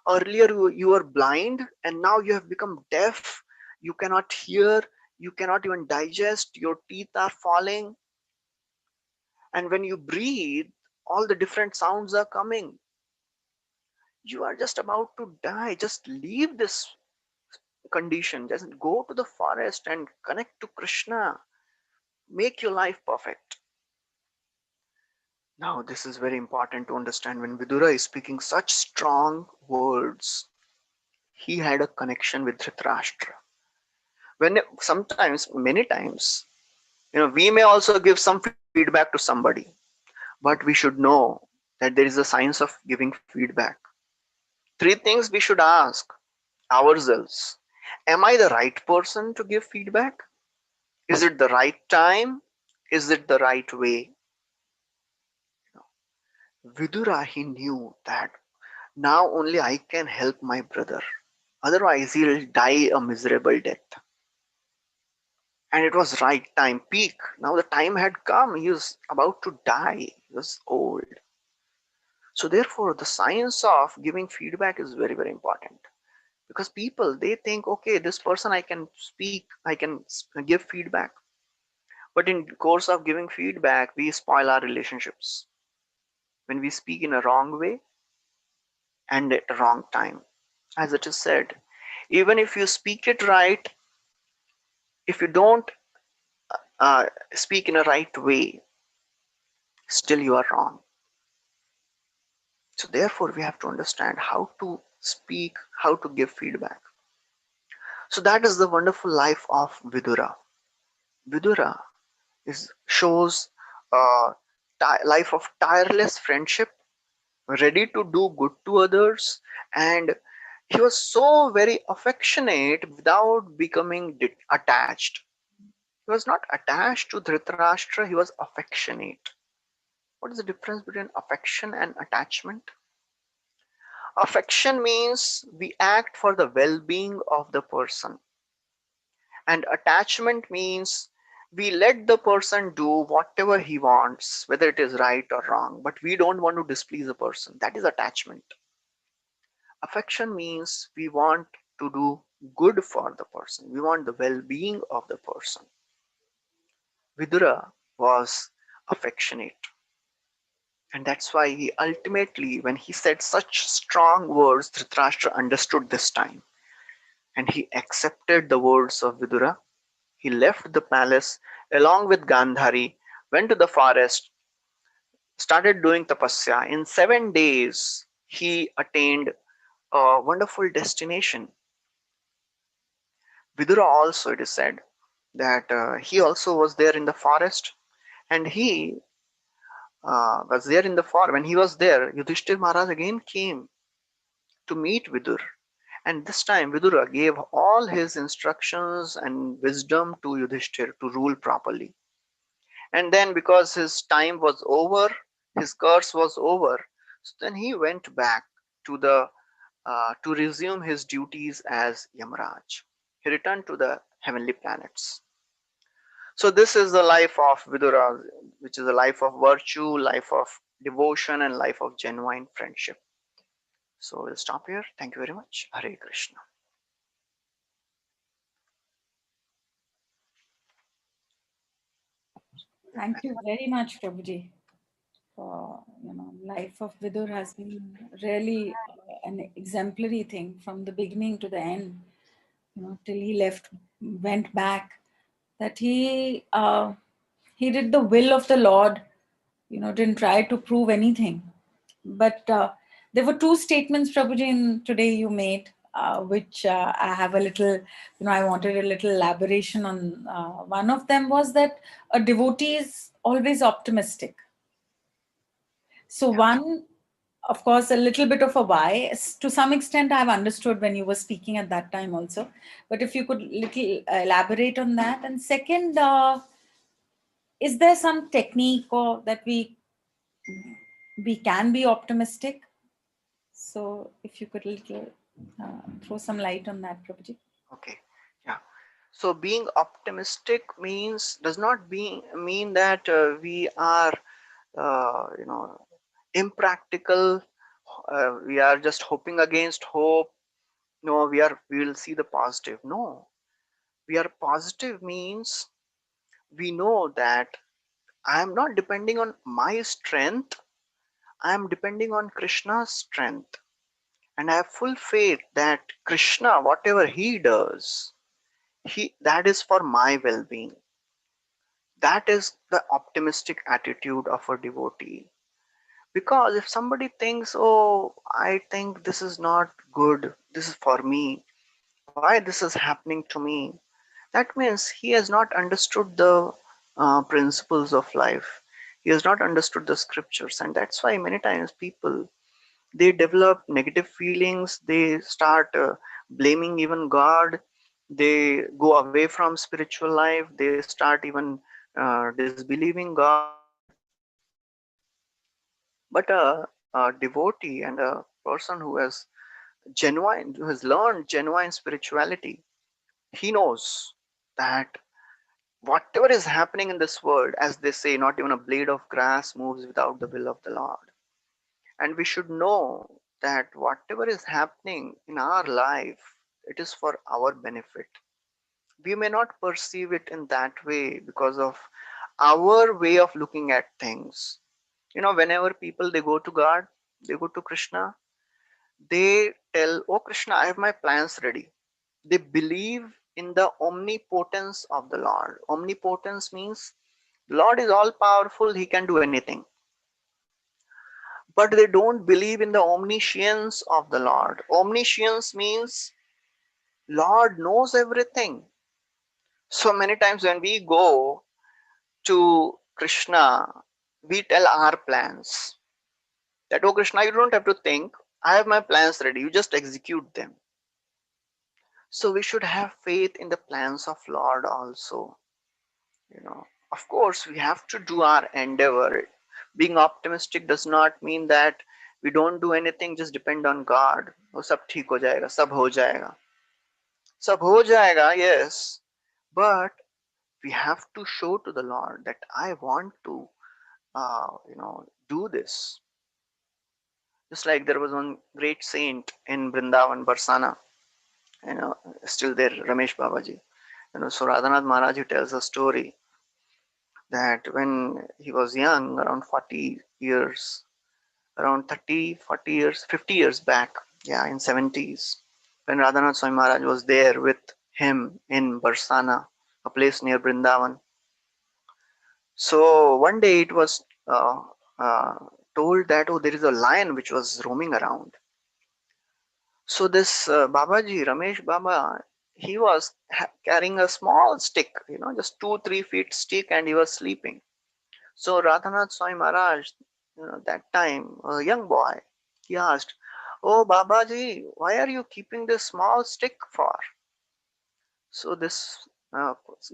earlier you were blind and now you have become deaf. You cannot hear, you cannot even digest, your teeth are falling, and when you breathe, all the different sounds are coming. You are just about to die. Just leave this condition. Just go to the forest and connect to Krishna. Make your life perfect. Now, this is very important to understand. When Vidura is speaking such strong words, he had a connection with Dhritarashtra. When sometimes, many times, we may also give some feedback to somebody, but we should know that there is a science of giving feedback. Three things we should ask ourselves: am I the right person to give feedback? Is it the right time? Is it the right way? Vidura, he knew that now only I can help my brother. Otherwise, he'll die a miserable death. And it was right time, peak. Now the time had come. He was about to die. He was old. So therefore, the science of giving feedback is very, very important. Because people, they think, okay, this person I can speak, I can give feedback. But in course of giving feedback, we spoil our relationships when we speak in a wrong way and at a wrong time. As it is said, even if you speak it right, if you don't uh, speak in a right way, still you are wrong. So therefore, we have to understand how to speak, how to give feedback. So that is the wonderful life of Vidura. Vidura shows a life of tireless friendship, ready to do good to others, and he was so very affectionate without becoming attached. He was not attached to Dhritarashtra, he was affectionate. What is the difference between affection and attachment? Affection means we act for the well-being of the person, and attachment means we let the person do whatever he wants, whether it is right or wrong, but we don't want to displease a person. That is attachment. Affection means we want to do good for the person, we want the well-being of the person. Vidura was affectionate, and that's why he ultimately, when he said such strong words, Dhritarashtra understood this time and he accepted the words of Vidura. He left the palace along with Gandhari, went to the forest, started doing tapasya. In 7 days, he attained a wonderful destination. Vidura also, it is said, that he also was there in the forest, and he was there in the forest. When he was there, Yudhishthir Maharaj again came to meet Vidur. And this time Vidura gave all his instructions and wisdom to Yudhishthir to rule properly. And then because his time was over, his curse was over, so then he went back to the to resume his duties as Yamraj. He returned to the heavenly planets. So this is the life of Vidura, which is a life of virtue, life of devotion, and life of genuine friendship. So we'll stop here. Thank you very much. Hare Krishna. Thank you very much, Prabhuji. For life of Vidur has been really an exemplary thing from the beginning to the end. Till he went back. That he did the will of the Lord. Didn't try to prove anything. But there were two statements, Prabhuji, in today you made, which I have a little, I wanted a little elaboration on. One of them was that a devotee is always optimistic. So Yeah. one, of course, a little bit of a why. To some extent, I've understood when you were speaking at that time also. But if you could little elaborate on that. And second, is there some technique or that we can be optimistic? So if you could little throw some light on that, Prabhuji. Okay. Yeah. So being optimistic does not mean that we are impractical. We are just hoping against hope. No, we will see the positive. No, we are positive means we know that I am not depending on my strength. I am depending on Krishna's strength, and I have full faith that Krishna, whatever he does, he that is for my well-being. That is the optimistic attitude of a devotee. Because if somebody thinks, oh, I think this is not good, this is for me, why this is happening to me, that means he has not understood the principles of life. He has not understood the scriptures, and that's why many times people, they develop negative feelings, they start blaming even God, they go away from spiritual life, they start even disbelieving God. But a devotee and a person who has learned genuine spirituality, he knows that whatever is happening in this world, as they say, not even a blade of grass moves without the will of the Lord. And we should know that whatever is happening in our life, it is for our benefit. We may not perceive it in that way because of our way of looking at things. Whenever people they go to God, they go to Krishna, they tell, oh Krishna, I have my plans ready. They believe in the omnipotence of the Lord. Omnipotence means the Lord is all powerful, he can do anything. But they don't believe in the omniscience of the Lord. Omniscience means Lord knows everything. So many times when we go to Krishna, we tell our plans. That, oh Krishna, you don't have to think. I have my plans ready. You just execute them. So we should have faith in the plans of Lord also. Of course, we have to do our endeavor. Being optimistic does not mean that we don't do anything, just depend on God. Oh, sab theek ho jayega, sab ho jayega. Sab ho jayega, yes. But we have to show to the Lord that I want to, do this. Just like there was one great saint in Vrindavan, Barsana, you know, still there, Ramesh Babaji. So Radhanath Maharaj, he tells a story that when he was young, around 40 years, around 30, 40 years, 50 years back, yeah, in 70s, when Radhanath Swami Maharaj was there with him in Barsana, a place near Brindavan. So one day it was uh, told that, oh, there is a lion which was roaming around. So this Babaji, Ramesh Baba, he was carrying a small stick, just 2 3 feet stick, and he was sleeping. So Radhanath Swami Maharaj, that time, a young boy, he asked, oh Babaji, why are you keeping this small stick for? So this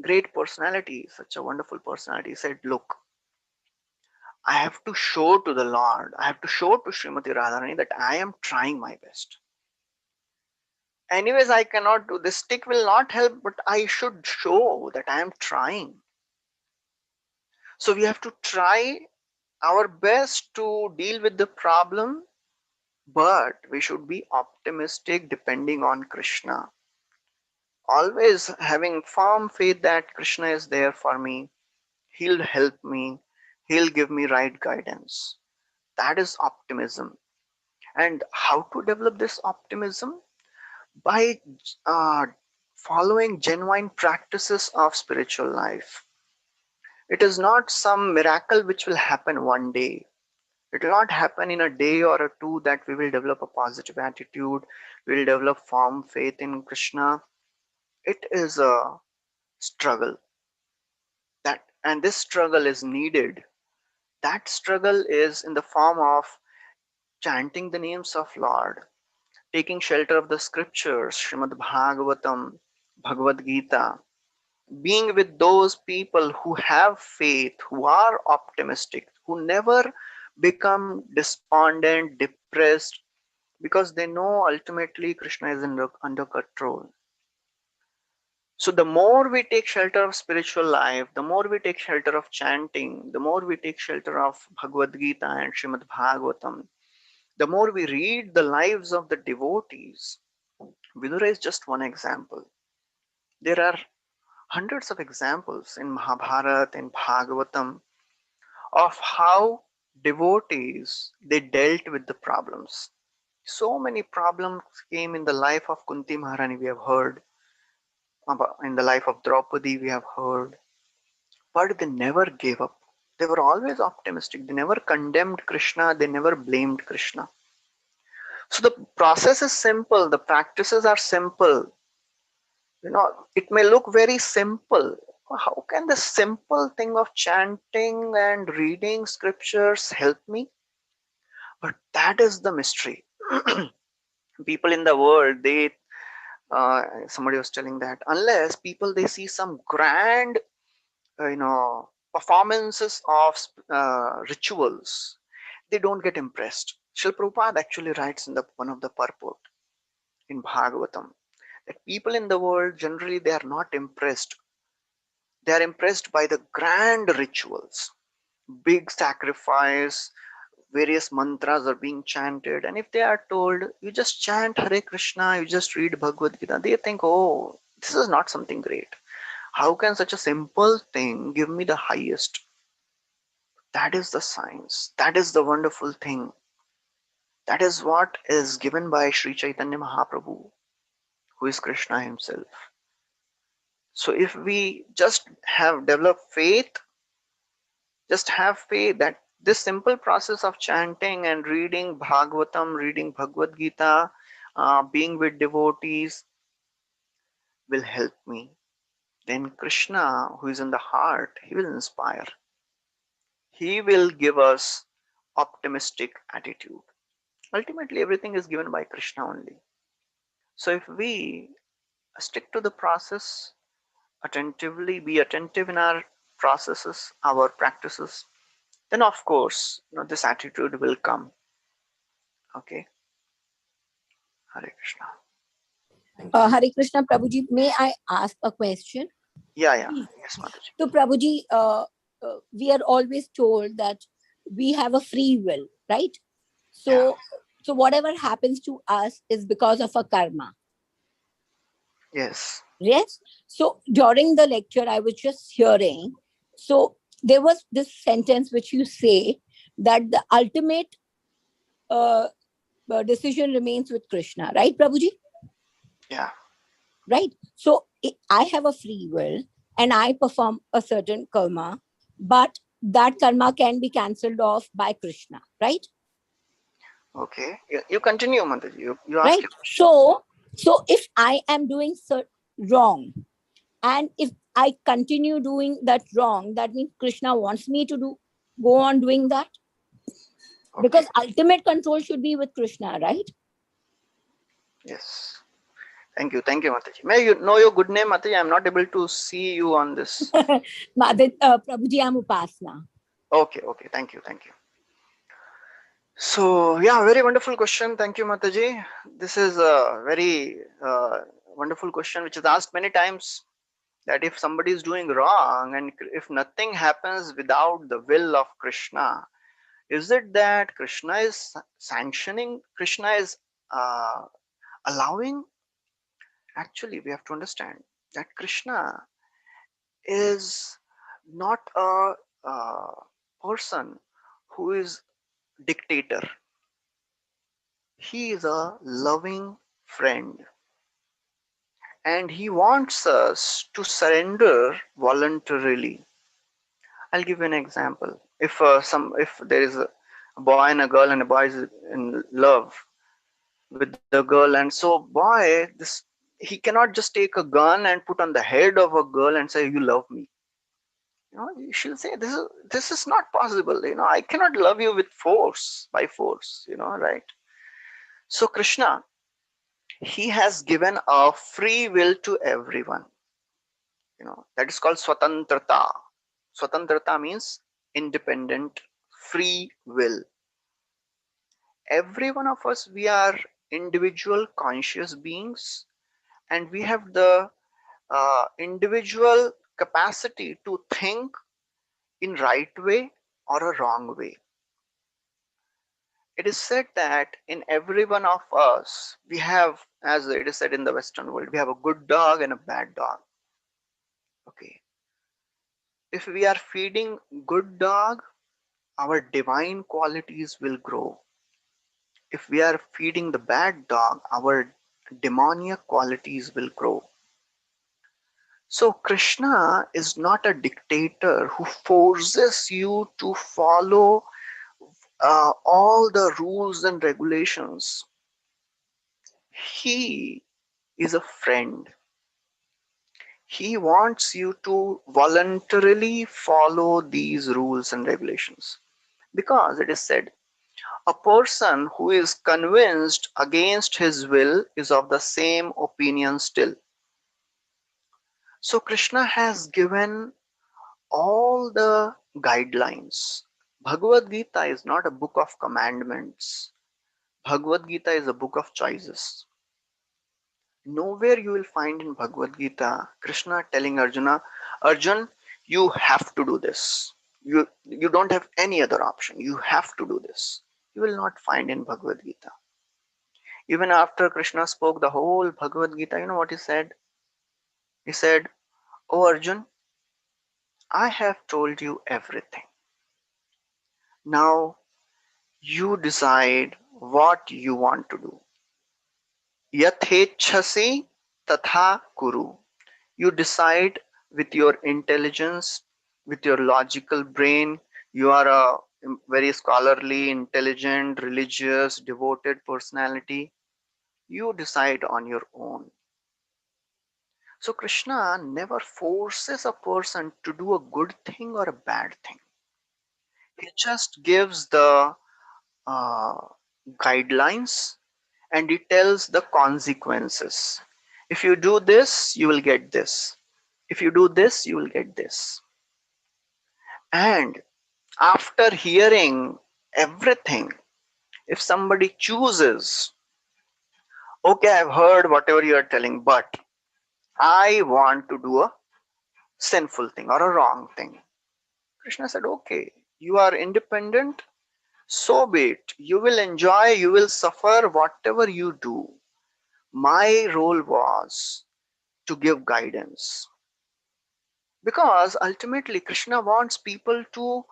great personality, such a wonderful personality, said, look, I have to show to the Lord, I have to show to Srimati Radharani that I am trying my best. Anyways, I cannot do this. Stick will not help, but I should show that I am trying. So we have to try our best to deal with the problem, but we should be optimistic depending on Krishna. Always having firm faith that Krishna is there for me. He'll help me. He'll give me right guidance. That is optimism. And how to develop this optimism? By uh, following genuine practices of spiritual life. It is not some miracle which will happen one day. It will not happen in a day or a two that we will develop a positive attitude, we will develop firm faith in Krishna. It is a struggle, that and this struggle is needed. That struggle is in the form of chanting the names of Lord, taking shelter of the scriptures, Srimad Bhagavatam, Bhagavad Gita, being with those people who have faith, who are optimistic, who never become despondent, depressed, because they know ultimately Krishna is under control. So, the more we take shelter of spiritual life, the more we take shelter of chanting, the more we take shelter of Bhagavad Gita and Srimad Bhagavatam, the more we read the lives of the devotees. Vidura is just one example. There are hundreds of examples in Mahabharata and Bhagavatam of how devotees they dealt with the problems. So many problems came in the life of Kunti Maharani, we have heard, in the life of Draupadi, we have heard, but they never gave up. They were always optimistic. They never condemned Krishna, they never blamed Krishna. So the process is simple, the practices are simple. It may look very simple. How can the simple thing of chanting and reading scriptures help me? But that is the mystery. People in the world, somebody was telling that unless people they see some grand, performances of rituals, they don't get impressed. Srila Prabhupada actually writes in the one of the purport in Bhagavatam that people in the world generally they are not impressed. They are impressed by the grand rituals, big sacrifice, various mantras are being chanted, and if they are told you just chant Hare Krishna, you just read Bhagavad Gita, they think, oh, this is not something great. How can such a simple thing give me the highest? That is the science. That is the wonderful thing. That is what is given by Sri Chaitanya Mahaprabhu, who is Krishna himself. So if we just have developed faith, just have faith that this simple process of chanting and reading Bhagavatam, reading Bhagavad Gita, being with devotees will help me. Then Krishna, who is in the heart, he will inspire. He will give us optimistic attitude. Ultimately, everything is given by Krishna only. So if we stick to the process, attentively be attentive in our processes, our practices, then of course, this attitude will come. Okay. Hare Krishna. Hare Krishna, Prabhuji, may I ask a question? Yeah, yeah. Yes, Mataji. So, Prabhuji, we are always told that we have a free will, right? So, so whatever happens to us is because of a karma. Yes. Yes. So during the lecture, I was just hearing. So there was this sentence which you say that the ultimate decision remains with Krishna, right, Prabhuji? Yeah. Right. So I have a free will and I perform a certain karma, but that karma can be cancelled off by Krishna, right? Okay. You continue, Mataji. You ask Right. your question. So if I am doing wrong, and if I continue doing that wrong, that means Krishna wants me to go on doing that. Okay. Because ultimate control should be with Krishna, right? Yes. Thank you, Mataji. May you know your good name, Mataji? I'm not able to see you on this. Prabhuji, I'm Upasna. Okay. Thank you. So yeah, very wonderful question. Thank you, Mataji. This is a very wonderful question which is asked many times, that if somebody is doing wrong and if nothing happens without the will of Krishna, is it that Krishna is sanctioning, Krishna is uh, allowing? Actually, we have to understand that Krishna is not a person who is dictator. He is a loving friend, and he wants us to surrender voluntarily. I'll give you an example. If there is a boy and a girl, and a boy is in love with the girl, and so boy, this, he cannot just take a gun and put on the head of a girl and say, you love me. She'll say, this is not possible. I cannot love you with force, by force, right? So Krishna, he has given a free will to everyone. That is called swatantrata. Swatantrata means independent, free will. Every one of us, we are individual conscious beings, and we have the individual capacity to think in right way or a wrong way. It is said that in every one of us, we have, as it is said in the Western world, we have a good dog and a bad dog. Okay. If we are feeding good dog, our divine qualities will grow. If we are feeding the bad dog, our demoniac qualities will grow. So Krishna is not a dictator who forces you to follow all the rules and regulations. He is a friend. He wants you to voluntarily follow these rules and regulations, because it is said, a person who is convinced against his will is of the same opinion still. So Krishna has given all the guidelines. Bhagavad Gita is not a book of commandments. Bhagavad Gita is a book of choices. Nowhere you will find in Bhagavad Gita Krishna telling Arjuna, Arjun, you have to do this. You don't have any other option. You have to do this. You will not find in Bhagavad Gita. Even after Krishna spoke the whole Bhagavad Gita, you know what he said? He said, Oh Arjun, I have told you everything. Now you decide what you want to do. Yathechhasi tatha kuru. You decide with your intelligence, with your logical brain. You are a very scholarly, intelligent, religious, devoted personality. You decide on your own. So Krishna never forces a person to do a good thing or a bad thing. He just gives the uh, guidelines, and he tells the consequences. If you do this, you will get this. If you do this, you will get this. And after hearing everything, if somebody chooses, okay, I've heard whatever you are telling, but I want to do a sinful thing or a wrong thing. Krishna said, okay, you are independent, so be it. You will enjoy, you will suffer whatever you do. My role was to give guidance, because ultimately Krishna wants people to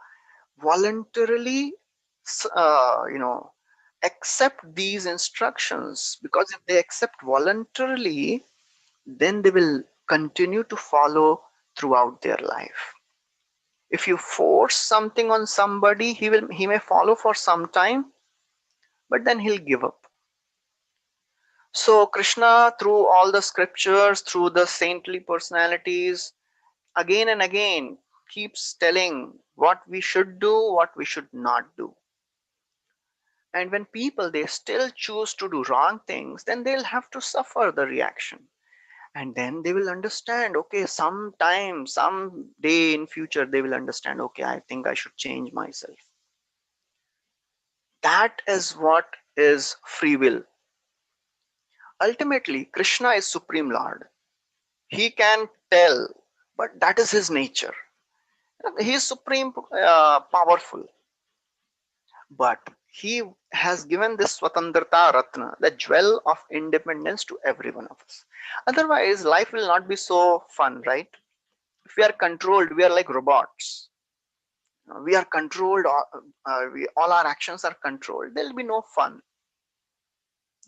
voluntarily, you know, accept these instructions, because if they accept voluntarily, then they will continue to follow throughout their life. If you force something on somebody, he may follow for some time, but then he'll give up. So Krishna, through all the scriptures, through the saintly personalities, again and again keeps telling what we should do, what we should not do. And when people, they still choose to do wrong things, then they'll have to suffer the reaction. And then they will understand, okay, sometime, some day in future, they will understand, okay, I think I should change myself. That is what is free will. Ultimately, Krishna is Supreme Lord. He can tell, but that is his nature. He is supreme, powerful, but he has given this Swatantrata Ratna, the jewel of independence, to every one of us. Otherwise, life will not be so fun, right? If we are controlled, we are like robots. We are controlled, all our actions are controlled. There will be no fun.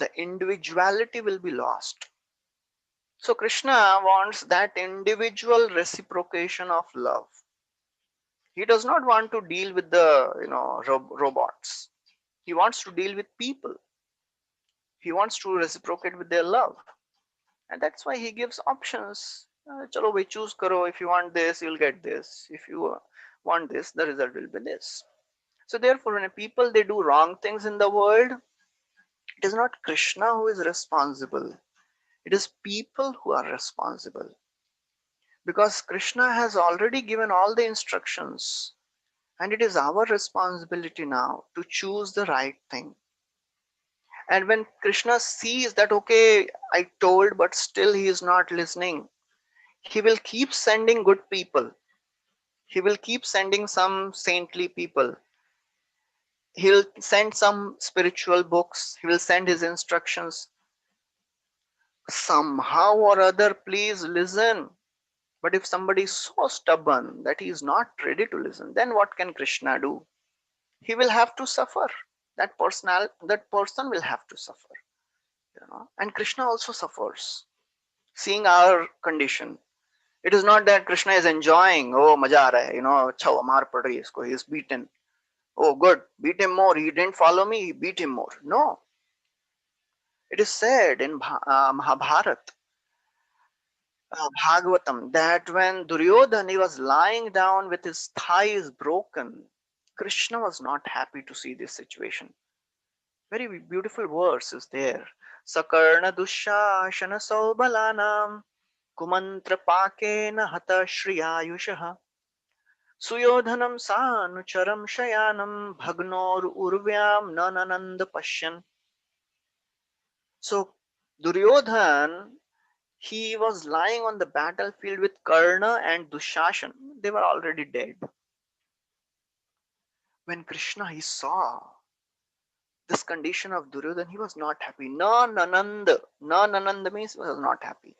The individuality will be lost. So Krishna wants that individual reciprocation of love. He does not want to deal with the robots. He wants to deal with people. He wants to reciprocate with their love, and that's why he gives options. Chalo bhai, choose karo. If you want this, you'll get this. If you want this, the result will be this. So therefore, when people they do wrong things in the world, it is not Krishna who is responsible. It is people who are responsible, because Krishna has already given all the instructions, and it is our responsibility now to choose the right thing. And when Krishna sees that, okay, I told, but still he is not listening, he will keep sending good people. He will keep sending some saintly people. He will send some spiritual books. He will send his instructions. Somehow or other, please listen. But if somebody is so stubborn that he is not ready to listen, then what can Krishna do? He will have to suffer. That person will have to suffer. And Krishna also suffers, seeing our condition. It is not that Krishna is enjoying, oh, maja aa raha hai, achha maar pad rahi hai isko, he is beaten. Oh, good, beat him more. He didn't follow me, he beat him more. No, it is said in Mahabharata, Bhagavatam, that when Duryodhana he was lying down with his thighs broken, Krishna was not happy to see this situation. Very beautiful verse is there. Sakarna dushashana saubalanam kumantra pakena hata shriyayushaha सुयोधनम सानुचरम शयानम भग्नोर urvyam nananand pashyan. So Duryodhan, he was lying on the battlefield with Karna and Dushashan. They were already dead. When Krishna he saw this condition of Duryodhan, he was not happy. Na nanand means he was not happy.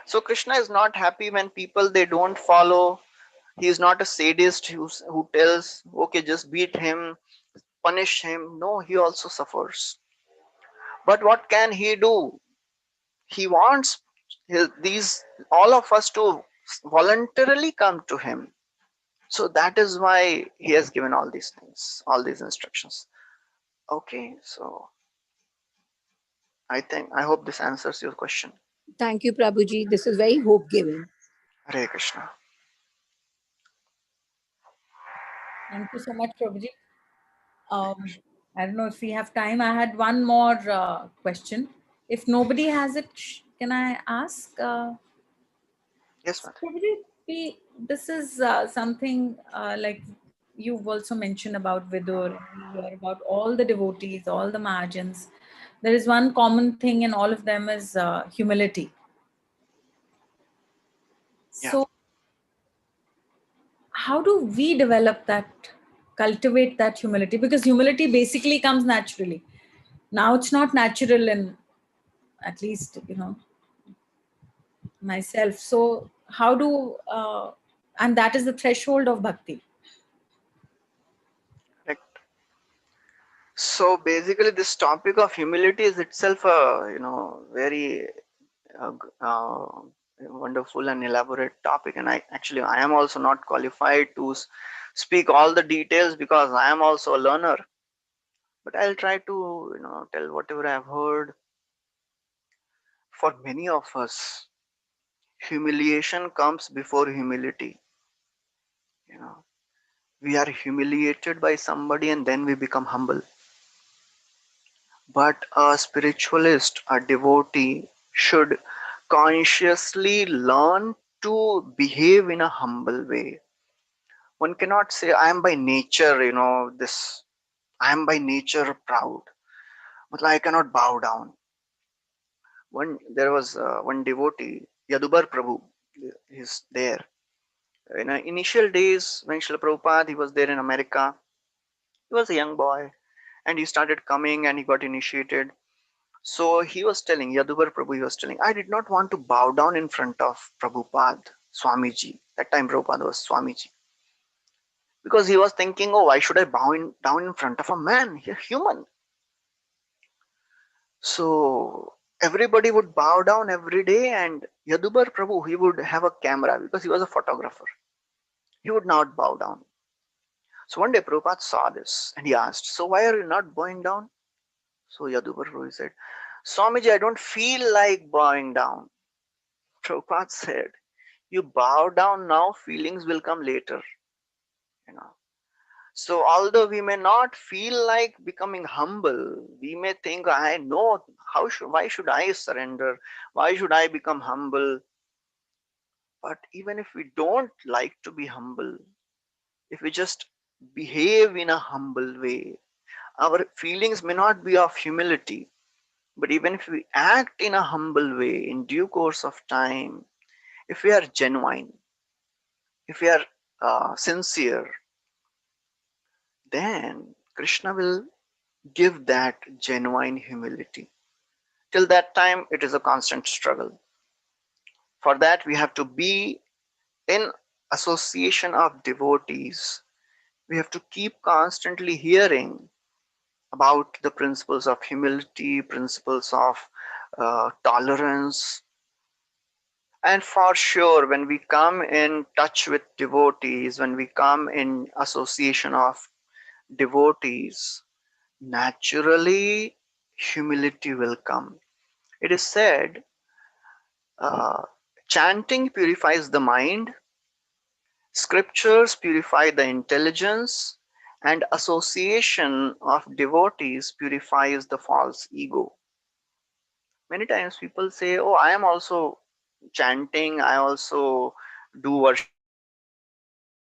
So Krishna is not happy when people they don't follow. He is not a sadist who tells, okay, just beat him, punish him. No, he also suffers. But what can he do? He wants these all of us to voluntarily come to him. So that is why he has given all these things, all these instructions. Okay, so I hope this answers your question. Thank you, Prabhuji. This is very hope giving. Hare Krishna. Thank you so much, Prabhuji. I don't know if we have time. I had one more question. If nobody has it, can I ask? Yes, ma'am. Prabhuji, this is something like you've also mentioned about Vidhur, and we hear about all the devotees, all the Mahajans. There is one common thing in all of them is humility. Yeah. So, how do we develop that, cultivate that humility? Because humility basically comes naturally. Now it's not natural in, at least, myself. So how do, and that is the threshold of bhakti. Correct. So basically, this topic of humility is itself a very wonderful and elaborate topic, and I am also not qualified to speak all the details because I am also a learner. But I'll try to tell whatever I've heard. For many of us, humiliation comes before humility. You know, we are humiliated by somebody and then we become humble. But a spiritualist, a devotee, should consciously learn to behave in a humble way. One cannot say, I am by nature, this. I am by nature proud. But I cannot bow down. There was one devotee, Yadubar Prabhu. He's there. In the initial days when Srila Prabhupada, he was there in America. He was a young boy and he started coming and he got initiated. So he was telling, Yadubar Prabhu, he was telling, I did not want to bow down in front of Prabhupada, Swamiji. That time Prabhupada was Swamiji. Because he was thinking, oh, why should I down in front of a man, a human? So everybody would bow down every day, and Yadubar Prabhu, he would have a camera because he was a photographer. He would not bow down. So one day Prabhupada saw this and he asked, so why are you not bowing down? So Yadubar Prabhu said, Swamiji, I don't feel like bowing down. Prabhupada said, you bow down now, feelings will come later. You know. So although we may not feel like becoming humble, we may think, I know why should I surrender? Why should I become humble? But even if we don't like to be humble, if we just behave in a humble way, our feelings may not be of humility. But even if we act in a humble way in due course of time, if we are genuine, if we are sincere, then Krishna will give that genuine humility. Till that time, it is a constant struggle. For that, we have to be in association of devotees. We have to keep constantly hearing about the principles of humility, principles of tolerance. And for sure, when we come in touch with devotees, when we come in association of devotees, naturally humility will come. It is said, uh, chanting purifies the mind, scriptures purify the intelligence, and association of devotees purifies the false ego. Many times people say, oh, I am also chanting, I also do worship activities, I also do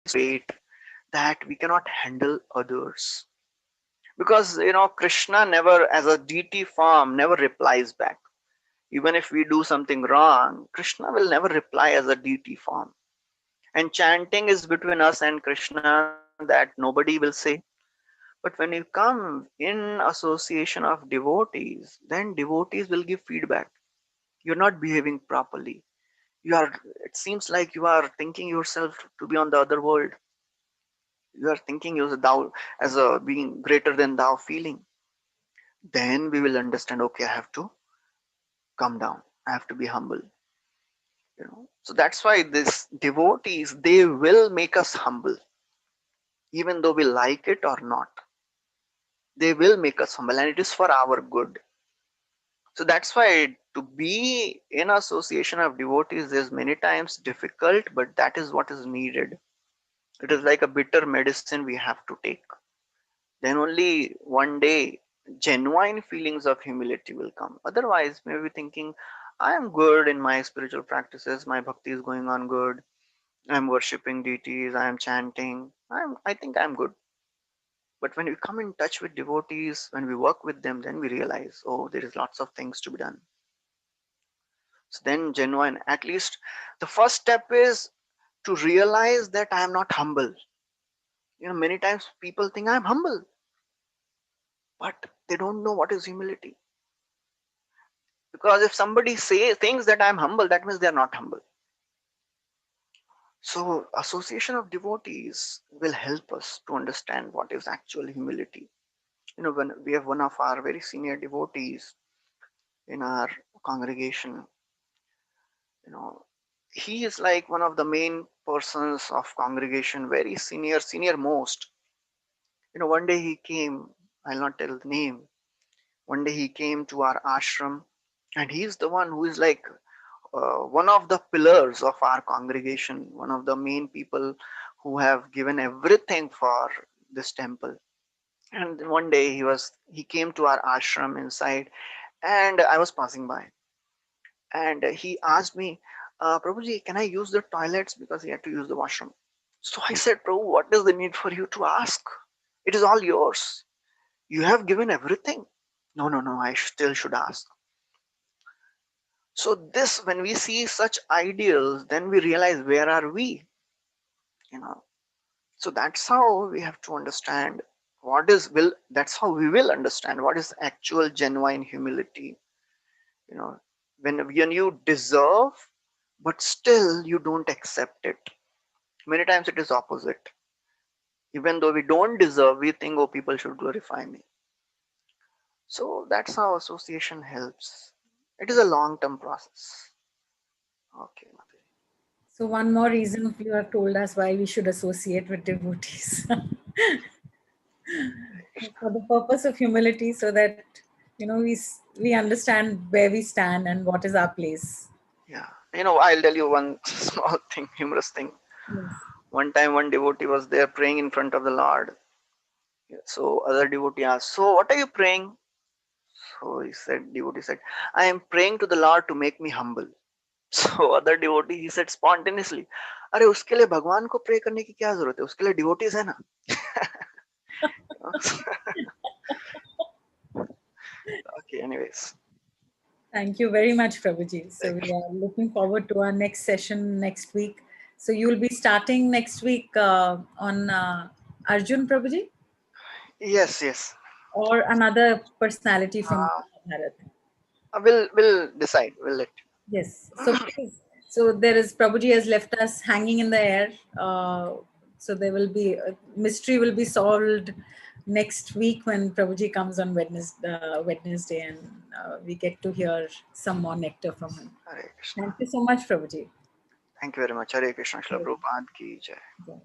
meditation, but great that we cannot handle others. Because Krishna never, as a deity form, never replies back. Even if we do something wrong, Krishna will never reply as a deity form. And chanting is between us and Krishna that nobody will say. But when you come in association of devotees, then devotees will give feedback. You're not behaving properly. You are. It seems like you are thinking yourself to be on the other world. You are thinking yourself thou as a being greater than thou feeling. Then we will understand. Okay, I have to come down. I have to be humble. So that's why these devotees, they will make us humble, even though we like it or not. They will make us humble, and it is for our good. So that's why to be in association of devotees is many times difficult, but that is what is needed. It is like a bitter medicine we have to take. Then only one day genuine feelings of humility will come. Otherwise, maybe thinking, I am good in my spiritual practices, my bhakti is going on good, I'm worshipping deities, I am chanting, I think I'm good. But when we come in touch with devotees, when we work with them, then we realize, oh, there is lots of things to be done. So then genuine, at least the first step is to realize that I am not humble. Many times people think I'm humble, but they don't know what is humility. Because if somebody thinks that I'm humble, that means they're not humble. So association of devotees will help us to understand what is actual humility. When we have one of our very senior devotees in our congregation, you know, he is like one of the main persons of congregation, very senior most. One day he came, I'll not tell the name. One day he came to our ashram, and he's the one who is like one of the pillars of our congregation, one of the main people who have given everything for this temple. And one day he came to our ashram inside, And I was passing by, and he asked me, Prabhuji, can I use the toilets, because he had to use the washroom. So I said, Prabhu, what is the need for you to ask? It is all yours. You have given everything. No, no, no, I still should ask. So this, when we see such ideals, then we realize where are we, you know. So that's how we have to understand what is will. That's how we will understand what is actual genuine humility. You know, when you deserve, but still you don't accept it. Many times it is opposite. Even though we don't deserve, we think, oh, people should glorify me. So that's how association helps. It is a long-term process. Okay, Madhuri. So one more reason you have told us why we should associate with devotees. For the purpose of humility, so that we understand where we stand and what is our place. Yeah, I'll tell you one small thing, humorous thing. Yes. One time, one devotee was there praying in front of the Lord. So other devotee asked, "So what are you praying?" So devotee said, "I am praying to the Lord to make me humble." So other devotee, he said spontaneously, "अरे उसके लिए भगवान को pray करने की क्या जरूरत है? उसके लिए devotees है ना." Okay, anyways. Thank you very much, Prabhuji. So Thank we are looking forward to our next session next week. So you will be starting next week on Arjun, Prabhuji, Yes, yes. or another personality from Mahabharata. We'll decide. We'll let. Yes. So please, so there is Prabhuji has left us hanging in the air. So there will be mystery will be solved next week when Prabhuji comes on Wednesday, and we get to hear some more nectar from him. Hare Krishna. Thank you so much, Prabhuji. Thank you very much. Hare Krishna. Shila Prabhupada ki jai. Yeah.